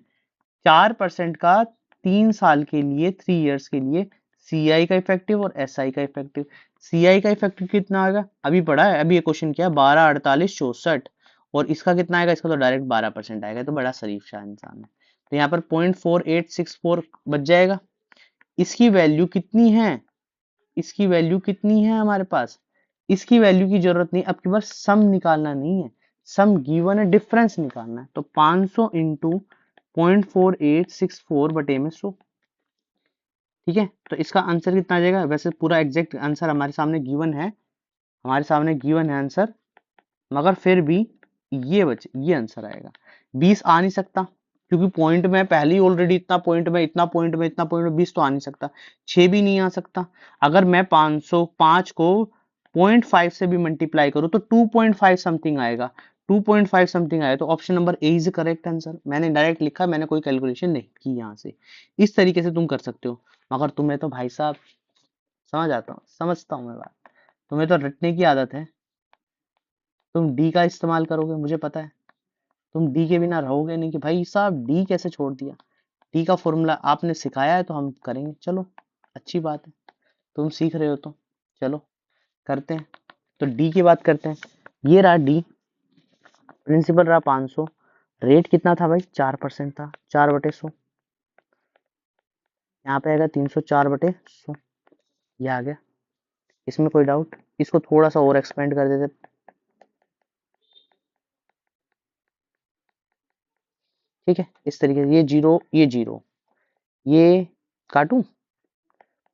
4% का 3 साल के लिए, 3 इयर्स के लिए, सीआई का इफेक्टिव और एसआई का इफेक्टिव। सीआई का इफेक्टिव कितना आएगा, अभी पढ़ा है, अभी ये क्वेश्चन किया, 12, 48, 64। और इसका कितना आएगा, इसका तो डायरेक्ट 12% आएगा, तो बड़ा शरीफ शाह इंसान है। तो यहाँ पर 0.4864 बच जाएगा। इसकी वैल्यू कितनी है, इसकी वैल्यू कितनी है हमारे पास, इसकी वैल्यू की जरूरत नहीं, आपके पास सम निकालना नहीं है, सम गिवन है, डिफरेंस निकालना है। तो 500 इंटू 0.4864/100। ठीक है, तो इसका आंसर कितना आ जाएगा, वैसे पूरा एग्जैक्ट आंसर हमारे सामने गिवन है, हमारे सामने गिवन है आंसर, मगर फिर भी ये आंसर आएगा। 20 आ नहीं सकता, क्योंकि पॉइंट में पहले ही ऑलरेडी इतना पॉइंट में, इतना पॉइंट में, इतना पॉइंट में, 20 तो आ नहीं सकता। 6 भी नहीं आ सकता। अगर मैं 505 को 0.5 से भी मल्टीप्लाई करूं तो 2.5 समथिंग आएगा, 2.5 समथिंग आएगा। तो option number A is correct answer. मैंने डायरेक्ट लिखा, मैंने कोई कैलकुलेशन नहीं की यहाँ से। इस तरीके से तुम कर सकते हो, मगर तुम्हें तो भाई साहब, समझ आता हूँ, समझता हूँ मैं बात, तुम्हें तो रटने की आदत है, तुम डी का इस्तेमाल करोगे, मुझे पता है। तुम डी के बिना रहोगे नहीं कि भाई साहब डी कैसे छोड़ दिया। डी का फॉर्मूला आपने सिखाया है तो हम करेंगे, चलो अच्छी बात है, तुम सीख रहे हो तो चलो करते हैं। तो डी की बात करते हैं। ये रहा डी, प्रिंसिपल रहा 500, रेट कितना था भाई, 4% था, 4/100। यहाँ पे आएगा 304/100, ये आ गया। इसमें कोई डाउट, इसको थोड़ा सा और एक्सपेंड कर देते। ठीक है, इस तरीके से, ये जीरो, ये जीरो, ये काटू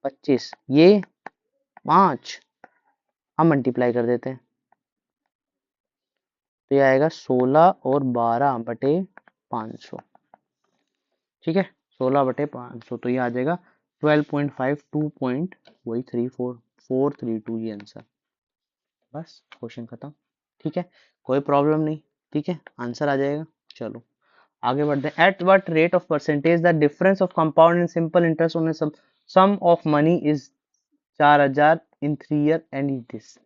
25, ये 5, हम मल्टीप्लाई कर देते हैं, तो ये आएगा 16 और 12/500। ठीक है, 16/500, तो ये आ जाएगा 12.5, 2 पॉइंट वही 34432, ये आंसर। बस क्वेश्चन खत्म। ठीक है, कोई प्रॉब्लम नहीं। ठीक है, आंसर आ जाएगा। चलो आगे बढ़ते हैं। At what rate of percentage the difference of compound and simple interest on sum of money is 4000 in 3 year and is this.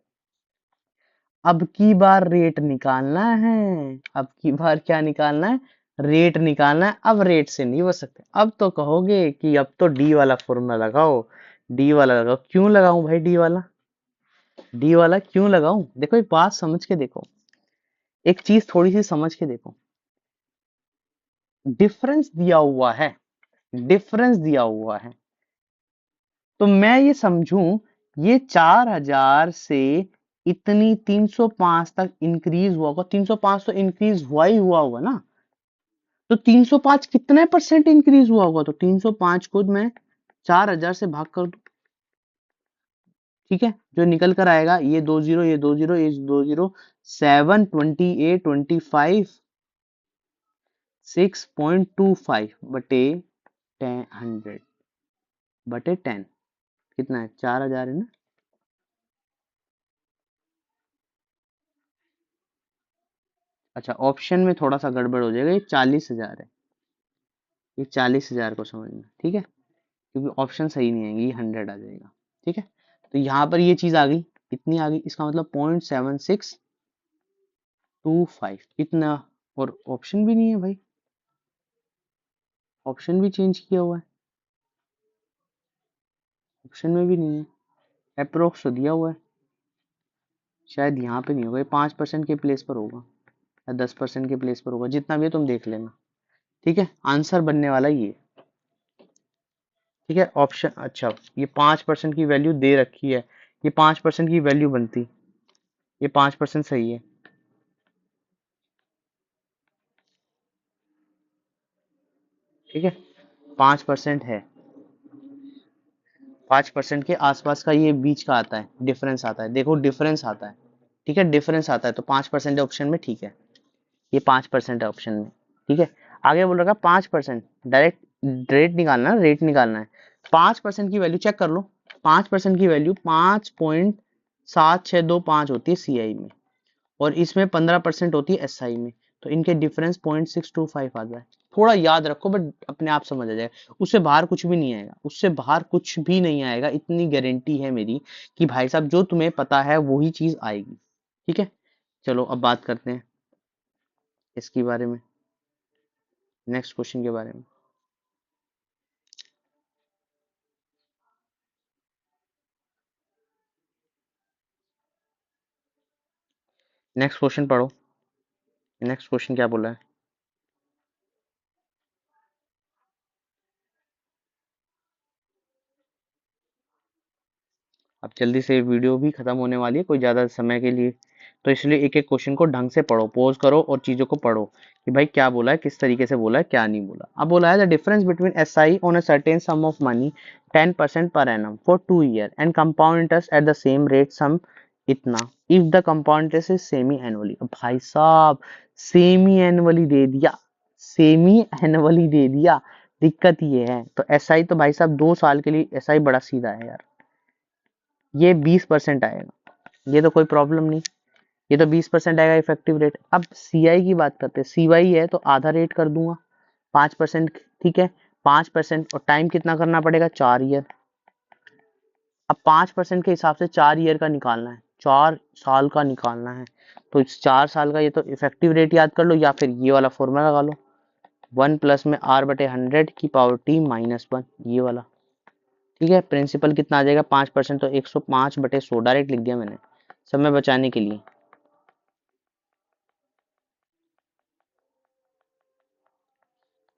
अब की बार रेट निकालना है, अब की बार क्या निकालना है, रेट निकालना है। अब रेट से नहीं बच सकते, अब तो कहोगे कि अब तो डी वाला फॉर्मूला लगाओ, डी वाला लगाओ। क्यों लगाऊं भाई डी वाला, डी वाला क्यों लगाऊं? देखो एक बात समझ के देखो, एक चीज थोड़ी सी समझ के देखो। डिफरेंस दिया हुआ है, डिफरेंस दिया हुआ है, तो मैं ये समझूं ये 4000 से इतनी 305 तक इंक्रीज हुआ होगा, 305 तो इंक्रीज हुआ ही हुआ होगा ना। तो 305 कितने परसेंट इंक्रीज हुआ होगा, तो 305 को मैं 4000 से भाग कर दूं। ठीक है, जो निकल कर आएगा, ये 20, ये 20, ये 20, 72825 6.25/100/10 कितना है, 4000 है ना। अच्छा, ऑप्शन में थोड़ा सा गड़बड़ हो जाएगा, ये 40,000 है, ये 40,000 को समझना। ठीक है, क्योंकि ऑप्शन सही नहीं आएंगे, ये 100 आ जाएगा। ठीक है, तो यहाँ पर ये चीज आ गई, इतनी आ गई, इसका मतलब 0.7625 इतना। और ऑप्शन भी नहीं है भाई, ऑप्शन भी चेंज किया हुआ है, ऑप्शन में भी नहीं है। अप्रोक्स तो दिया हुआ है, शायद यहाँ पे नहीं होगा, ये 5% के प्लेस पर होगा या 10% के प्लेस पर होगा, जितना भी है तुम देख लेना। ठीक है, आंसर बनने वाला ये। ठीक है, ऑप्शन, अच्छा ये 5% की वैल्यू दे रखी है, ये 5% की वैल्यू बनती, ये 5% सही है। ठीक है, 5% है, 5% के आसपास का ये बीच का आता है, डिफरेंस आता है, देखो डिफरेंस आता है। ठीक है, डिफरेंस आता है तो 5% ऑप्शन में। ठीक है, ये 5% है ऑप्शन में। ठीक है, आगे बोल रखा 5%, डायरेक्ट रेट निकालना है, रेट निकालना है। 5% की वैल्यू चेक कर लो, 5% की वैल्यू 5.7625 होती है सीआई में, और इसमें 15% होती है एसआई में। तो इनके डिफरेंस 0.625 आता है। थोड़ा याद रखो, बट अपने आप समझ आ जाएगा, उससे बाहर कुछ भी नहीं आएगा, उससे बाहर कुछ भी नहीं आएगा, इतनी गारंटी है मेरी कि भाई साहब जो तुम्हें पता है वही चीज आएगी। ठीक है, चलो अब बात करते हैं इसके बारे में, नेक्स्ट क्वेश्चन के बारे में। नेक्स्ट क्वेश्चन पढ़ो, नेक्स्ट क्वेश्चन क्या बोला है। अब जल्दी से वीडियो भी खत्म होने वाली है कोई ज्यादा समय के लिए, तो इसलिए एक एक क्वेश्चन को ढंग से पढ़ो, पॉज करो और चीजों को पढ़ो कि भाई क्या बोला है, किस तरीके से बोला है, क्या नहीं बोला। अब बोला है the difference between S I on a certain sum of money 10% per annum for 2 year and compound interest at the same rate sum इतना if the compound interest is semi annually. अब भाई साहब सेमी एनुअली दे दिया, semi annually दे दिया, दिक्कत ये है। तो एस आई तो भाई साहब 2 साल के लिए एस आई बड़ा सीधा है यार, ये 20% आएगा, ये तो कोई प्रॉब्लम नहीं, ये तो 20% आएगा इफेक्टिव रेट। अब सीआई की बात करते हैं, सीवाई है तो आधा रेट कर दूंगा 5%। ठीक है, 5% और टाइम कितना करना पड़ेगा, 4 ईयर। अब 5% के हिसाब से 4 ईयर का निकालना है, 4 साल का निकालना है, तो इस 4 साल का ये तो इफेक्टिव रेट याद कर लो, या फिर ये वाला फॉर्मूला लगा लो, 1+में r/100 की पावर t-1, ये वाला। ठीक है, प्रिंसिपल कितना आ जाएगा, 5%, तो 105/100 डायरेक्ट लिख दिया मैंने समय बचाने के लिए,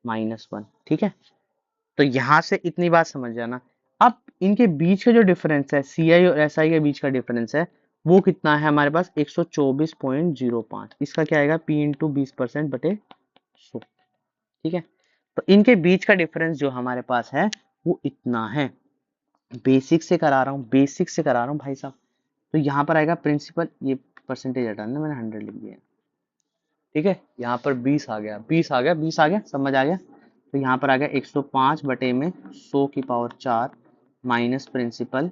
-1। ठीक है, तो यहां से इतनी बात समझ जाना। अब इनके बीच का जो डिफरेंस है, सीआई और एसआई के बीच का डिफरेंस है, वो कितना है हमारे पास, 124.05। इसका क्या आएगा, p इंटू 20%/100। ठीक है, तो इनके बीच का डिफरेंस जो हमारे पास है वो इतना है। बेसिक से करा रहा हूँ, बेसिक से करा रहा हूँ भाई साहब। तो यहाँ पर आएगा प्रिंसिपल, ये परसेंटेज हटाना, मैंने 100 लिख दिया। ठीक है, यहाँ पर 20 आ गया, 20 आ गया, 20 आ गया, समझ आ गया। तो यहाँ पर आ गया 105/100 की power 4 minus principal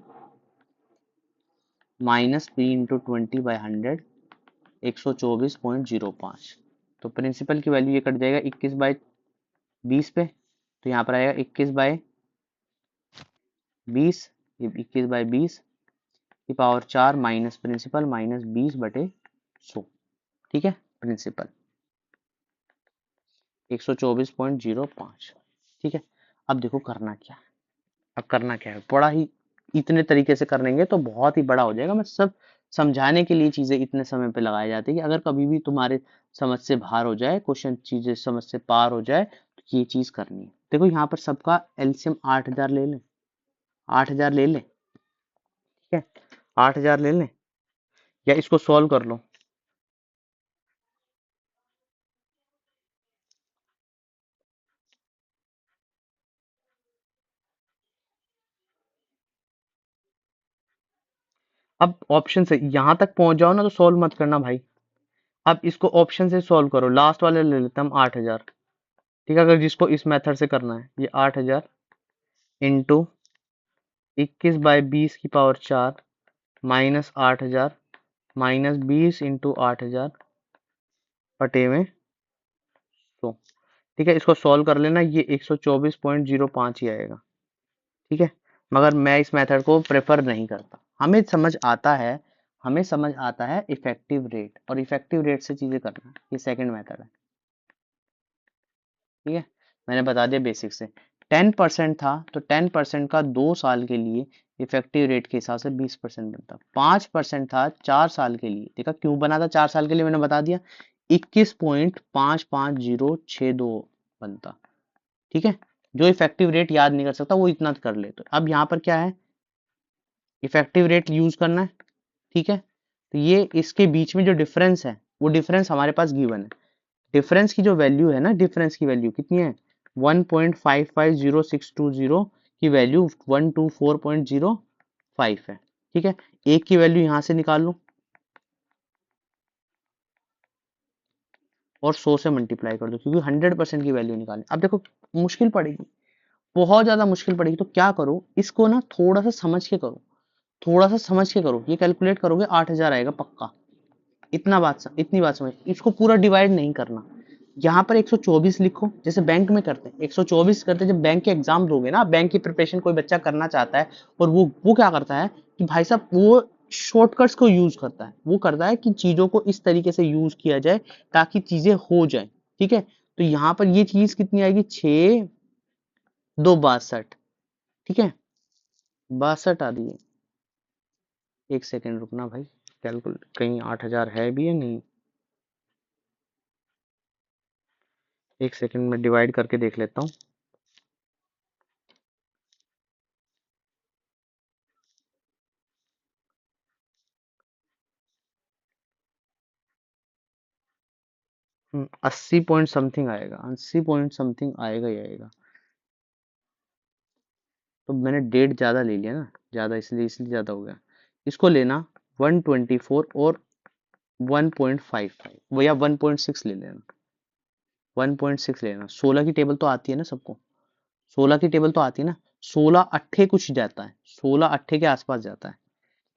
minus p into 20/100, 124.05। तो प्रिंसिपल की वैल्यू ये कट जाएगा 21/20 पे, तो यहाँ पर आएगा 21/20, ये 21/20 की पावर 4 माइनस प्रिंसिपल माइनस 20/100। ठीक है, प्रिंसिपल 124.05। ठीक है, अब देखो करना क्या है, अब करना क्या है, बड़ा ही इतने तरीके से करेंगे तो बहुत ही बड़ा हो जाएगा। मैं सब समझाने के लिए चीजें इतने समय पे लगाई जाती है कि अगर कभी भी तुम्हारे समझ से बाहर हो जाए क्वेश्चन, चीजें समझ से पार हो जाए, तो ये चीज करनी है। देखो यहाँ पर सबका एलसीएम 8000 ले लें, 8000 ले लें। ठीक है, 8000 ले लें, या इसको सॉल्व कर लो। अब ऑप्शन से यहाँ तक पहुंच जाओ ना तो सॉल्व मत करना भाई, अब इसको ऑप्शन से सॉल्व करो। लास्ट वाले ले लेते हैं हम 8000। ठीक है, अगर जिसको इस मेथड से करना है, ये 8000 इंटू 21/20 की पावर 4 माइनस 8000 माइनस 20 इंटू 8000 बटे में 100। ठीक है, इसको सॉल्व कर लेना, ये 124.05 ही आएगा। ठीक है, मगर मैं इस मेथड को प्रेफर नहीं करता, हमें समझ आता है, हमें समझ आता है इफेक्टिव रेट, और इफेक्टिव रेट से चीजें करना, ये सेकंड मेथड है। ठीक है, मैंने बता दिया बेसिक से। 10% था तो 10% का 2 साल के लिए इफेक्टिव रेट के हिसाब से 20% बनता। 5% था 4 साल के लिए, देखा क्यों बना था 4 साल के लिए, मैंने बता दिया, 21.55062 बनता। ठीक है, जो इफेक्टिव रेट याद नहीं कर सकता वो इतना कर ले। तो अब यहाँ पर क्या है, इफेक्टिव रेट यूज करना है। ठीक है, तो ये इसके बीच में जो डिफरेंस है वो डिफरेंस हमारे पास गिवन है। डिफरेंस की जो वैल्यू है ना, डिफरेंस की वैल्यू कितनी है 1.550620 की वैल्यू 124.05 है। ठीक है, एक की वैल्यू यहां से निकाल लो और 100 से मल्टीप्लाई कर दो, क्योंकि 100% की वैल्यू निकालनी। अब देखो मुश्किल पड़ेगी, बहुत ज्यादा मुश्किल पड़ेगी, तो क्या करो इसको ना थोड़ा सा समझ के करो, थोड़ा सा समझ के करो। ये कैलकुलेट करोगे 8000 आएगा पक्का। इतनी बात समझ, इसको पूरा डिवाइड नहीं करना। यहाँ पर 124 लिखो, जैसे बैंक में करते हैं 124 करते हैं। जब बैंक के एग्जाम दोगे ना, बैंक की प्रिपरेशन कोई बच्चा करना चाहता है, और वो क्या करता है कि भाई साहब वो शॉर्टकट्स को यूज करता है। वो करता है कि चीजों को इस तरीके से यूज किया जाए ताकि चीजें हो जाए। ठीक है, तो यहाँ पर ये चीज कितनी आएगी 6 2 62। ठीक है, 62 आ रही है। एक सेकेंड रुकना भाई, कैलकुलेट कहीं 8000 है भी या नहीं। एक सेकेंड में डिवाइड करके देख लेता हूँ। हम्म, 80 पॉइंट समथिंग आएगा, 80 पॉइंट समथिंग आएगा ही आएगा। तो मैंने डेट ज्यादा ले लिया ना, ज्यादा इसलिए ज्यादा हो गया। इसको लेना 124 और 1.55, वो या 1.6 ले लेना, 1.6 लेना। 16 की टेबल तो आती है ना सबको, 16 की टेबल तो आती है ना। 16 अट्ठे कुछ जाता है, 16 अट्ठे के आसपास जाता है।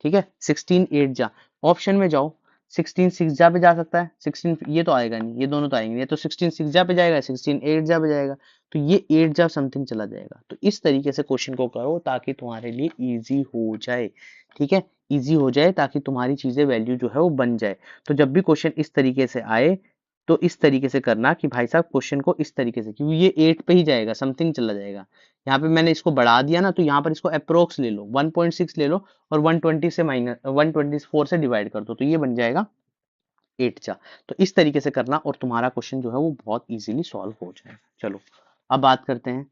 ठीक है, 16 8 जा, ऑप्शन में जाओ। 16 6 जा पे जा सकता है, 16 ये तो आएगा नहीं, ये दोनों तो आएंगे नहीं। ये तो 16 6 जा पे जाएगा, 16 8 जा पे जाएगा, तो ये 8 जा समथिंग चला जाएगा। तो इस तरीके से क्वेश्चन को करो ताकि तुम्हारे लिए इजी हो जाए। ठीक है, इजी हो जाए ताकि तुम्हारी चीजें वैल्यू जो है वो बन जाए। तो जब भी क्वेश्चन इस तरीके से आए तो इस तरीके से करना कि भाई साहब क्वेश्चन को इस तरीके से, क्योंकि ये 8 पे ही जाएगा, समथिंग चला जाएगा। यहाँ पे मैंने इसको बढ़ा दिया ना, तो यहाँ पर इसको अप्रोक्स ले लो, 1.6 ले लो और 120 से माइनस 124 से डिवाइड कर दो, तो ये बन जाएगा 8 चा। तो इस तरीके से करना और तुम्हारा क्वेश्चन जो है वो बहुत इजीली सॉल्व हो जाएगा। चलो अब बात करते हैं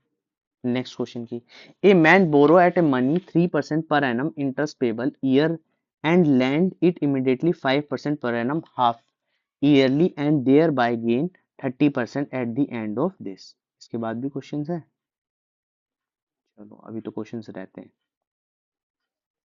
नेक्स्ट क्वेश्चन की। A man borrow at a money 3% per annum interest payable year and lend it immediately 5% per annum half yearly and thereby gain 30% at the end of this. इसके बाद भी क्वेश्चन है। चलो अभी तो question रहते हैं,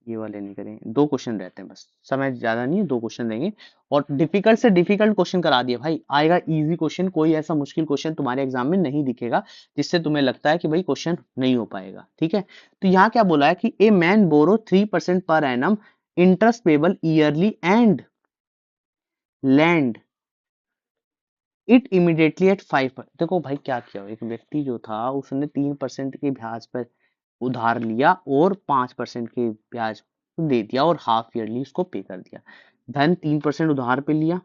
ये वाले नहीं करेंगे, दो क्वेश्चन रहते हैं बस, समय ज्यादा नहीं है, दो क्वेश्चन देंगे। और डिफिकल्ट से डिफिकल्ट क्वेश्चन करा दिया भाई, आएगा इजी क्वेश्चन। कोई ऐसा मुश्किल क्वेश्चन तुम्हारे एग्जाम में नहीं दिखेगा जिससे तुम्हें लगता है कि भाई क्वेश्चन नहीं हो पाएगा। ठीक है, तो यहाँ क्या बोला है कि ए man borrow 3% per annum interest payable yearly and lend it immediately at 5। देखो भाई क्या किया, एक व्यक्ति जो था उसने 3% के ब्याज पर उधार लिया और 5% के ब्याज को दे दिया और हाफ ईयरली उसको पे कर दिया। धन 3% उधार पे लिया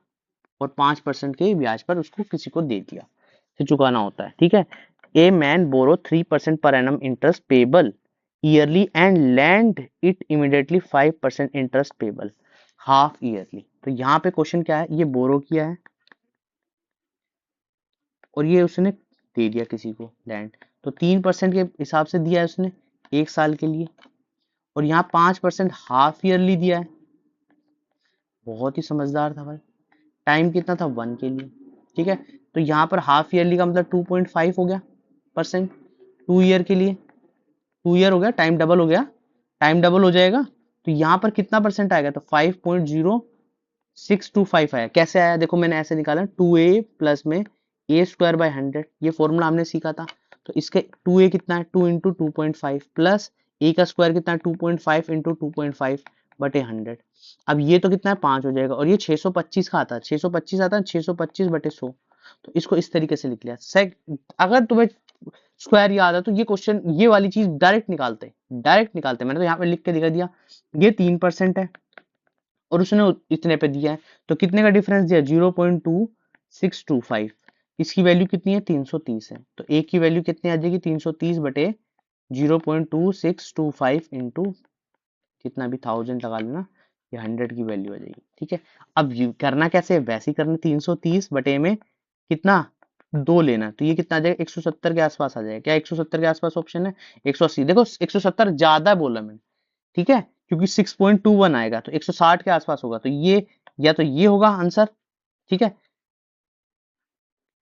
और 5% के ब्याज पर उसको किसी को दे दिया, से चुकाना होता है। ठीक है, ए man borrow 3% per annum interest payable yearly and lend it immediately 5% interest payable half yearly. तो यहाँ पे क्वेश्चन क्या है, ये बोरो किया है और ये उसने दे दिया किसी को लैंड, तो 3% के हिसाब से दिया है उसने 1 साल के लिए, और यहाँ 5% हाफ ईयरली दिया है। बहुत ही समझदार था भाई। टाइम कितना था 1 के लिए। ठीक है, तो यहाँ पर हाफ ईयरली का मतलब 2.5 हो गया परसेंट, 2 ईयर के लिए 2 ईयर हो गया, टाइम डबल हो गया, टाइम डबल हो जाएगा। तो यहाँ पर कितना परसेंट आएगा, तो 5.0625 आया। कैसे आया, देखो मैंने ऐसे निकाला 2a प्लस में ए स्क्वायर बाय 100, ये फॉर्मूला हमने सीखा था। तो इसके 2a कितना है 2 इंटू 2.5 प्लस ए का स्क्वायर कितना है 2.5 इंटू 2.5 बटे 100। अब ये तो कितना है 5 हो जाएगा, और ये 625 का आता है, 625 आता है 625 बटे 100। तो इसको इस तरीके से लिख लिया। अगर तुम्हें स्क्वायर याद है तो ये क्वेश्चन ये वाली चीज डायरेक्ट निकालते, मैंने तो यहाँ पे लिख के दिखा दिया। ये 3% है और उसने इतने पे दिया है, तो कितने का डिफरेंस दिया 0.2625। इसकी वैल्यू कितनी है 330 है, तो एक की वैल्यू कितनी आ जाएगी 330 बटे 0.2625 इंटू कितना भी 1000 लगा लेना, ये 100 की वैल्यू आ जाएगी। ठीक है, अब करना कैसे है, वैसे ही करना, 330 बटे में कितना 2 लेना, तो ये कितना आ जाएगा 170 के आसपास आ जाएगा। क्या 170 के आसपास ऑप्शन है, 180। देखो 170 ज्यादा बोला मैंने, ठीक है, क्योंकि 6.21 आएगा तो 160 के आसपास होगा, तो ये या तो ये होगा आंसर, ठीक है,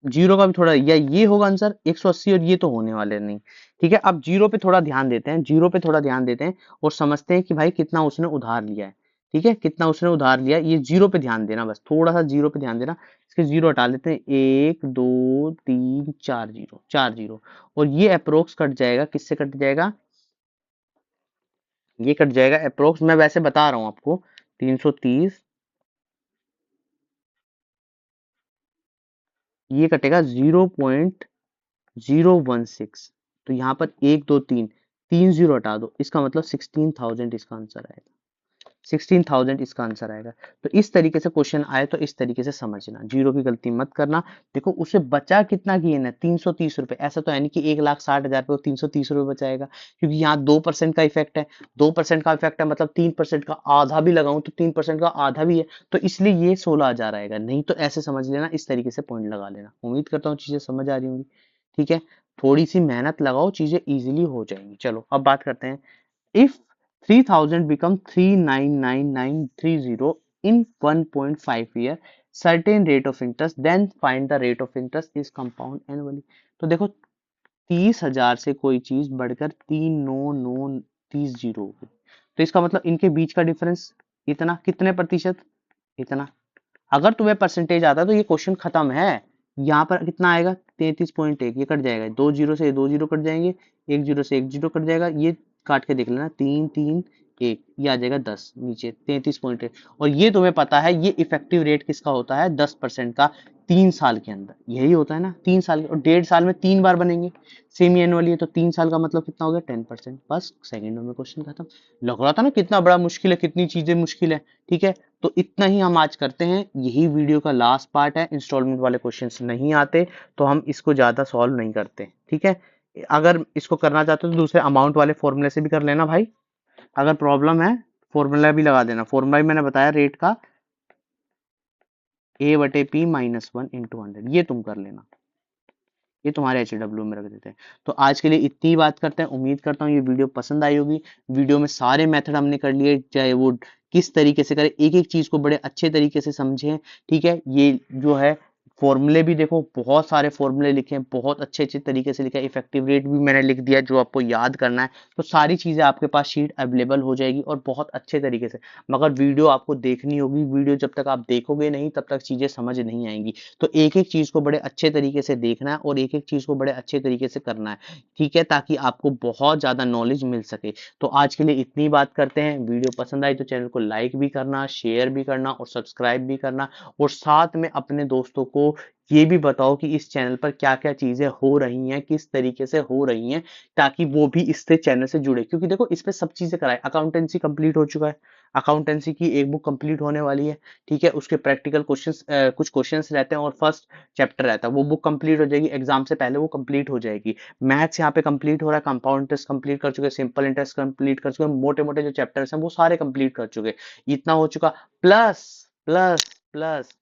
जीरो का भी थोड़ा, या ये होगा आंसर 180, और ये तो होने वाले नहीं। ठीक है, अब जीरो पे थोड़ा ध्यान देते हैं, जीरो पे थोड़ा ध्यान देते हैं और समझते हैं कि भाई कितना उसने उधार लिया है। ठीक है, कितना उसने उधार लिया है, ये जीरो पे ध्यान देना, बस थोड़ा सा जीरो पे ध्यान देना। इसके जीरो हटा लेते हैं, 1 2 3 4 जीरो, 4 जीरो, और ये अप्रोक्स कट जाएगा, किससे कट जाएगा, ये कट जाएगा अप्रोक्स, मैं वैसे बता रहा हूँ आपको, 330, ये कटेगा 0.016, तो यहाँ पर 1 2 3, 3 जीरो हटा दो, इसका मतलब 16,000 इसका आंसर आएगा, 16,000 इसका आंसर आएगा। तो इस तरीके से क्वेश्चन आए तो इस तरीके से समझना, जीरो की गलती मत करना। देखो उसे बचा कितना गेन है, 330 रुपए, ऐसा तो है नहीं कि 1,60,000 पे 330 रुपए बचाएगा, क्योंकि यहाँ 2% का इफेक्ट है, 2% का इफेक्ट है, मतलब 3% का आधा भी लगाऊं तो 3% का आधा भी है, तो इसलिए ये 16,000 आएगा, नहीं तो ऐसे समझ लेना, इस तरीके से पॉइंट लगा लेना। उम्मीद करता हूँ चीजें समझ आ रही होंगी। ठीक है, थोड़ी सी मेहनत लगाओ, चीजें इजीली हो जाएंगी। चलो अब बात करते हैं, if 3,000 become 3,99930 in 1.5 year, certain rate of interest, then find the rate of interest is compound annually। तो देखो 30,000 से कोई चीज बढ़कर 3,9,930 होगी, तो इसका मतलब इनके बीच का डिफरेंस इतना, कितने प्रतिशत, इतना। अगर तुम्हें परसेंटेज आता है तो ये क्वेश्चन खत्म है। यहाँ पर कितना आएगा, 33.1, ये कट जाएगा, 2 जीरो से 2 जीरो कट जाएंगे, 1 जीरो से 1 जीरो कट जाएगा, ये काट के देख लेना, 3 3 1, ये आ जाएगा 10, नीचे 33.1। और ये तुम्हें पता है ये इफेक्टिव रेट किसका होता है, 10% का, 3 साल के अंदर यही होता है ना, 3 साल, और 1.5 साल में 3 बार बनेंगे, सेमी एनुअली है, तो 3 साल का मतलब कितना हो गया, 10%, बस सेकंडों में क्वेश्चन खत्म। लग रहा था ना कितना बड़ा मुश्किल है, कितनी चीजें मुश्किल है। ठीक है, तो इतना ही हम आज करते हैं, यही वीडियो का लास्ट पार्ट है, इंस्टॉलमेंट वाले क्वेश्चंस नहीं आते तो हम इसको ज्यादा सॉल्व नहीं करते। ठीक है, अगर इसको करना चाहते हो तो दूसरे अमाउंट वाले फॉर्मूले से भी कर लेना भाई, अगर प्रॉब्लम है फॉर्मूला भी लगा देना, फॉर्मूला भी मैंने बताया रेट का, A/P-1 × 100, ये तुम कर लेना, ये तुम्हारे HW में रख देते हैं। तो आज के लिए इतनी ही बात करते हैं, उम्मीद करता हूँ ये वीडियो पसंद आई होगी। वीडियो में सारे मेथड हमने कर लिए, चाहे वो किस तरीके से करें, एक एक चीज को बड़े अच्छे तरीके से समझें। ठीक है, ये जो है फॉर्मूले भी देखो, बहुत सारे फॉर्मूले लिखे हैं, बहुत अच्छे अच्छे तरीके से लिखा है, इफेक्टिव रेट भी मैंने लिख दिया जो आपको याद करना है, तो सारी चीजें आपके पास शीट अवेलेबल हो जाएगी और बहुत अच्छे तरीके से। मगर वीडियो आपको देखनी होगी, वीडियो जब तक आप देखोगे नहीं तब तक चीजें समझ नहीं आएंगी, तो एक एक चीज को बड़े अच्छे तरीके से देखना है और एक एक चीज को बड़े अच्छे तरीके से करना है। ठीक है, ताकि आपको बहुत ज्यादा नॉलेज मिल सके। तो आज के लिए इतनी बात करते हैं, वीडियो पसंद आई तो चैनल को लाइक भी करना, शेयर भी करना और सब्सक्राइब भी करना, और साथ में अपने दोस्तों को ये भी बताओ कि इस चैनल पर क्या क्या चीजें हो रही हैं, किस तरीके से हो रही हैं, ताकि वो भी इससे चैनल से जुड़े। क्योंकि देखो इस पे सब चीजें कराए, अकाउंटेंसी कंप्लीट हो चुका है, अकाउंटेंसी की एक बुक कंप्लीट होने वाली है। ठीक है, उसके प्रैक्टिकल क्वेश्चंस, कुछ क्वेश्चंस रहते हैं और फर्स्ट चैप्टर रहता है, वो बुक कंप्लीट हो जाएगी, एग्जाम से पहले वो कंप्लीट हो जाएगी। मैथ्स यहाँ पे कंप्लीट हो रहा है, कंपाउंड इंटरेस्ट कंप्लीट कर चुके, सिंपल इंटरेस्ट कंप्लीट कर चुके, मोटे मोटे जो चैप्टर्स हैं वो सारे कंप्लीट कर चुके, इतना हो चुका। प्लस प्लस प्लस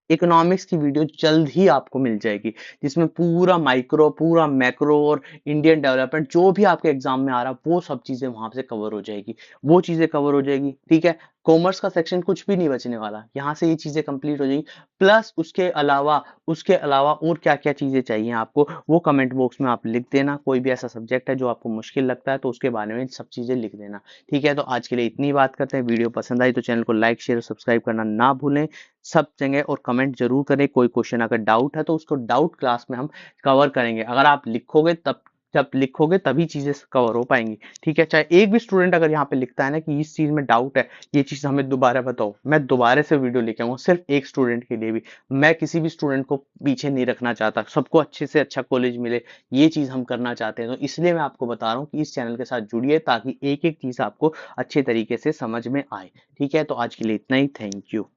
इकोनॉमिक्स की वीडियो जल्द ही आपको मिल जाएगी, जिसमें पूरा माइक्रो, पूरा मैक्रो और इंडियन डेवलपमेंट जो भी आपके एग्जाम में आ रहा वो सब चीजें वहां से कवर हो जाएगी, वो चीजें कवर हो जाएगी। ठीक है, कॉमर्स का सेक्शन कुछ भी नहीं बचने वाला, यहाँ से ये चीजें कंप्लीट हो जाएगी। प्लस उसके अलावा और क्या क्या चीजें चाहिए आपको, वो कमेंट बॉक्स में आप लिख देना, कोई भी ऐसा सब्जेक्ट है जो आपको मुश्किल लगता है तो उसके बारे में सब चीजें लिख देना। ठीक है, तो आज के लिए इतनी बात करते हैं, वीडियो पसंद आई तो चैनल को लाइक शेयर सब्सक्राइब करना ना भूलें सब जगह, और कमेंट जरूर करें, कोई क्वेश्चन अगर डाउट है तो उसको डाउट क्लास में हम कवर करेंगे, अगर आप लिखोगे तब, जब लिखोगे तभी चीजें कवर हो पाएंगी। ठीक है, चाहे एक भी स्टूडेंट अगर यहाँ पे लिखता है ना कि इस चीज में डाउट है, ये चीज हमें दोबारा बताओ, मैं दोबारा से वीडियो लेके आऊंगा, सिर्फ एक स्टूडेंट के लिए भी, मैं किसी भी स्टूडेंट को पीछे नहीं रखना चाहता, सबको अच्छे से अच्छा कॉलेज मिले, ये चीज हम करना चाहते हैं। तो इसलिए मैं आपको बता रहा हूँ कि इस चैनल के साथ जुड़िए, ताकि एक एक चीज आपको अच्छे तरीके से समझ में आए। ठीक है, तो आज के लिए इतना ही, थैंक यू।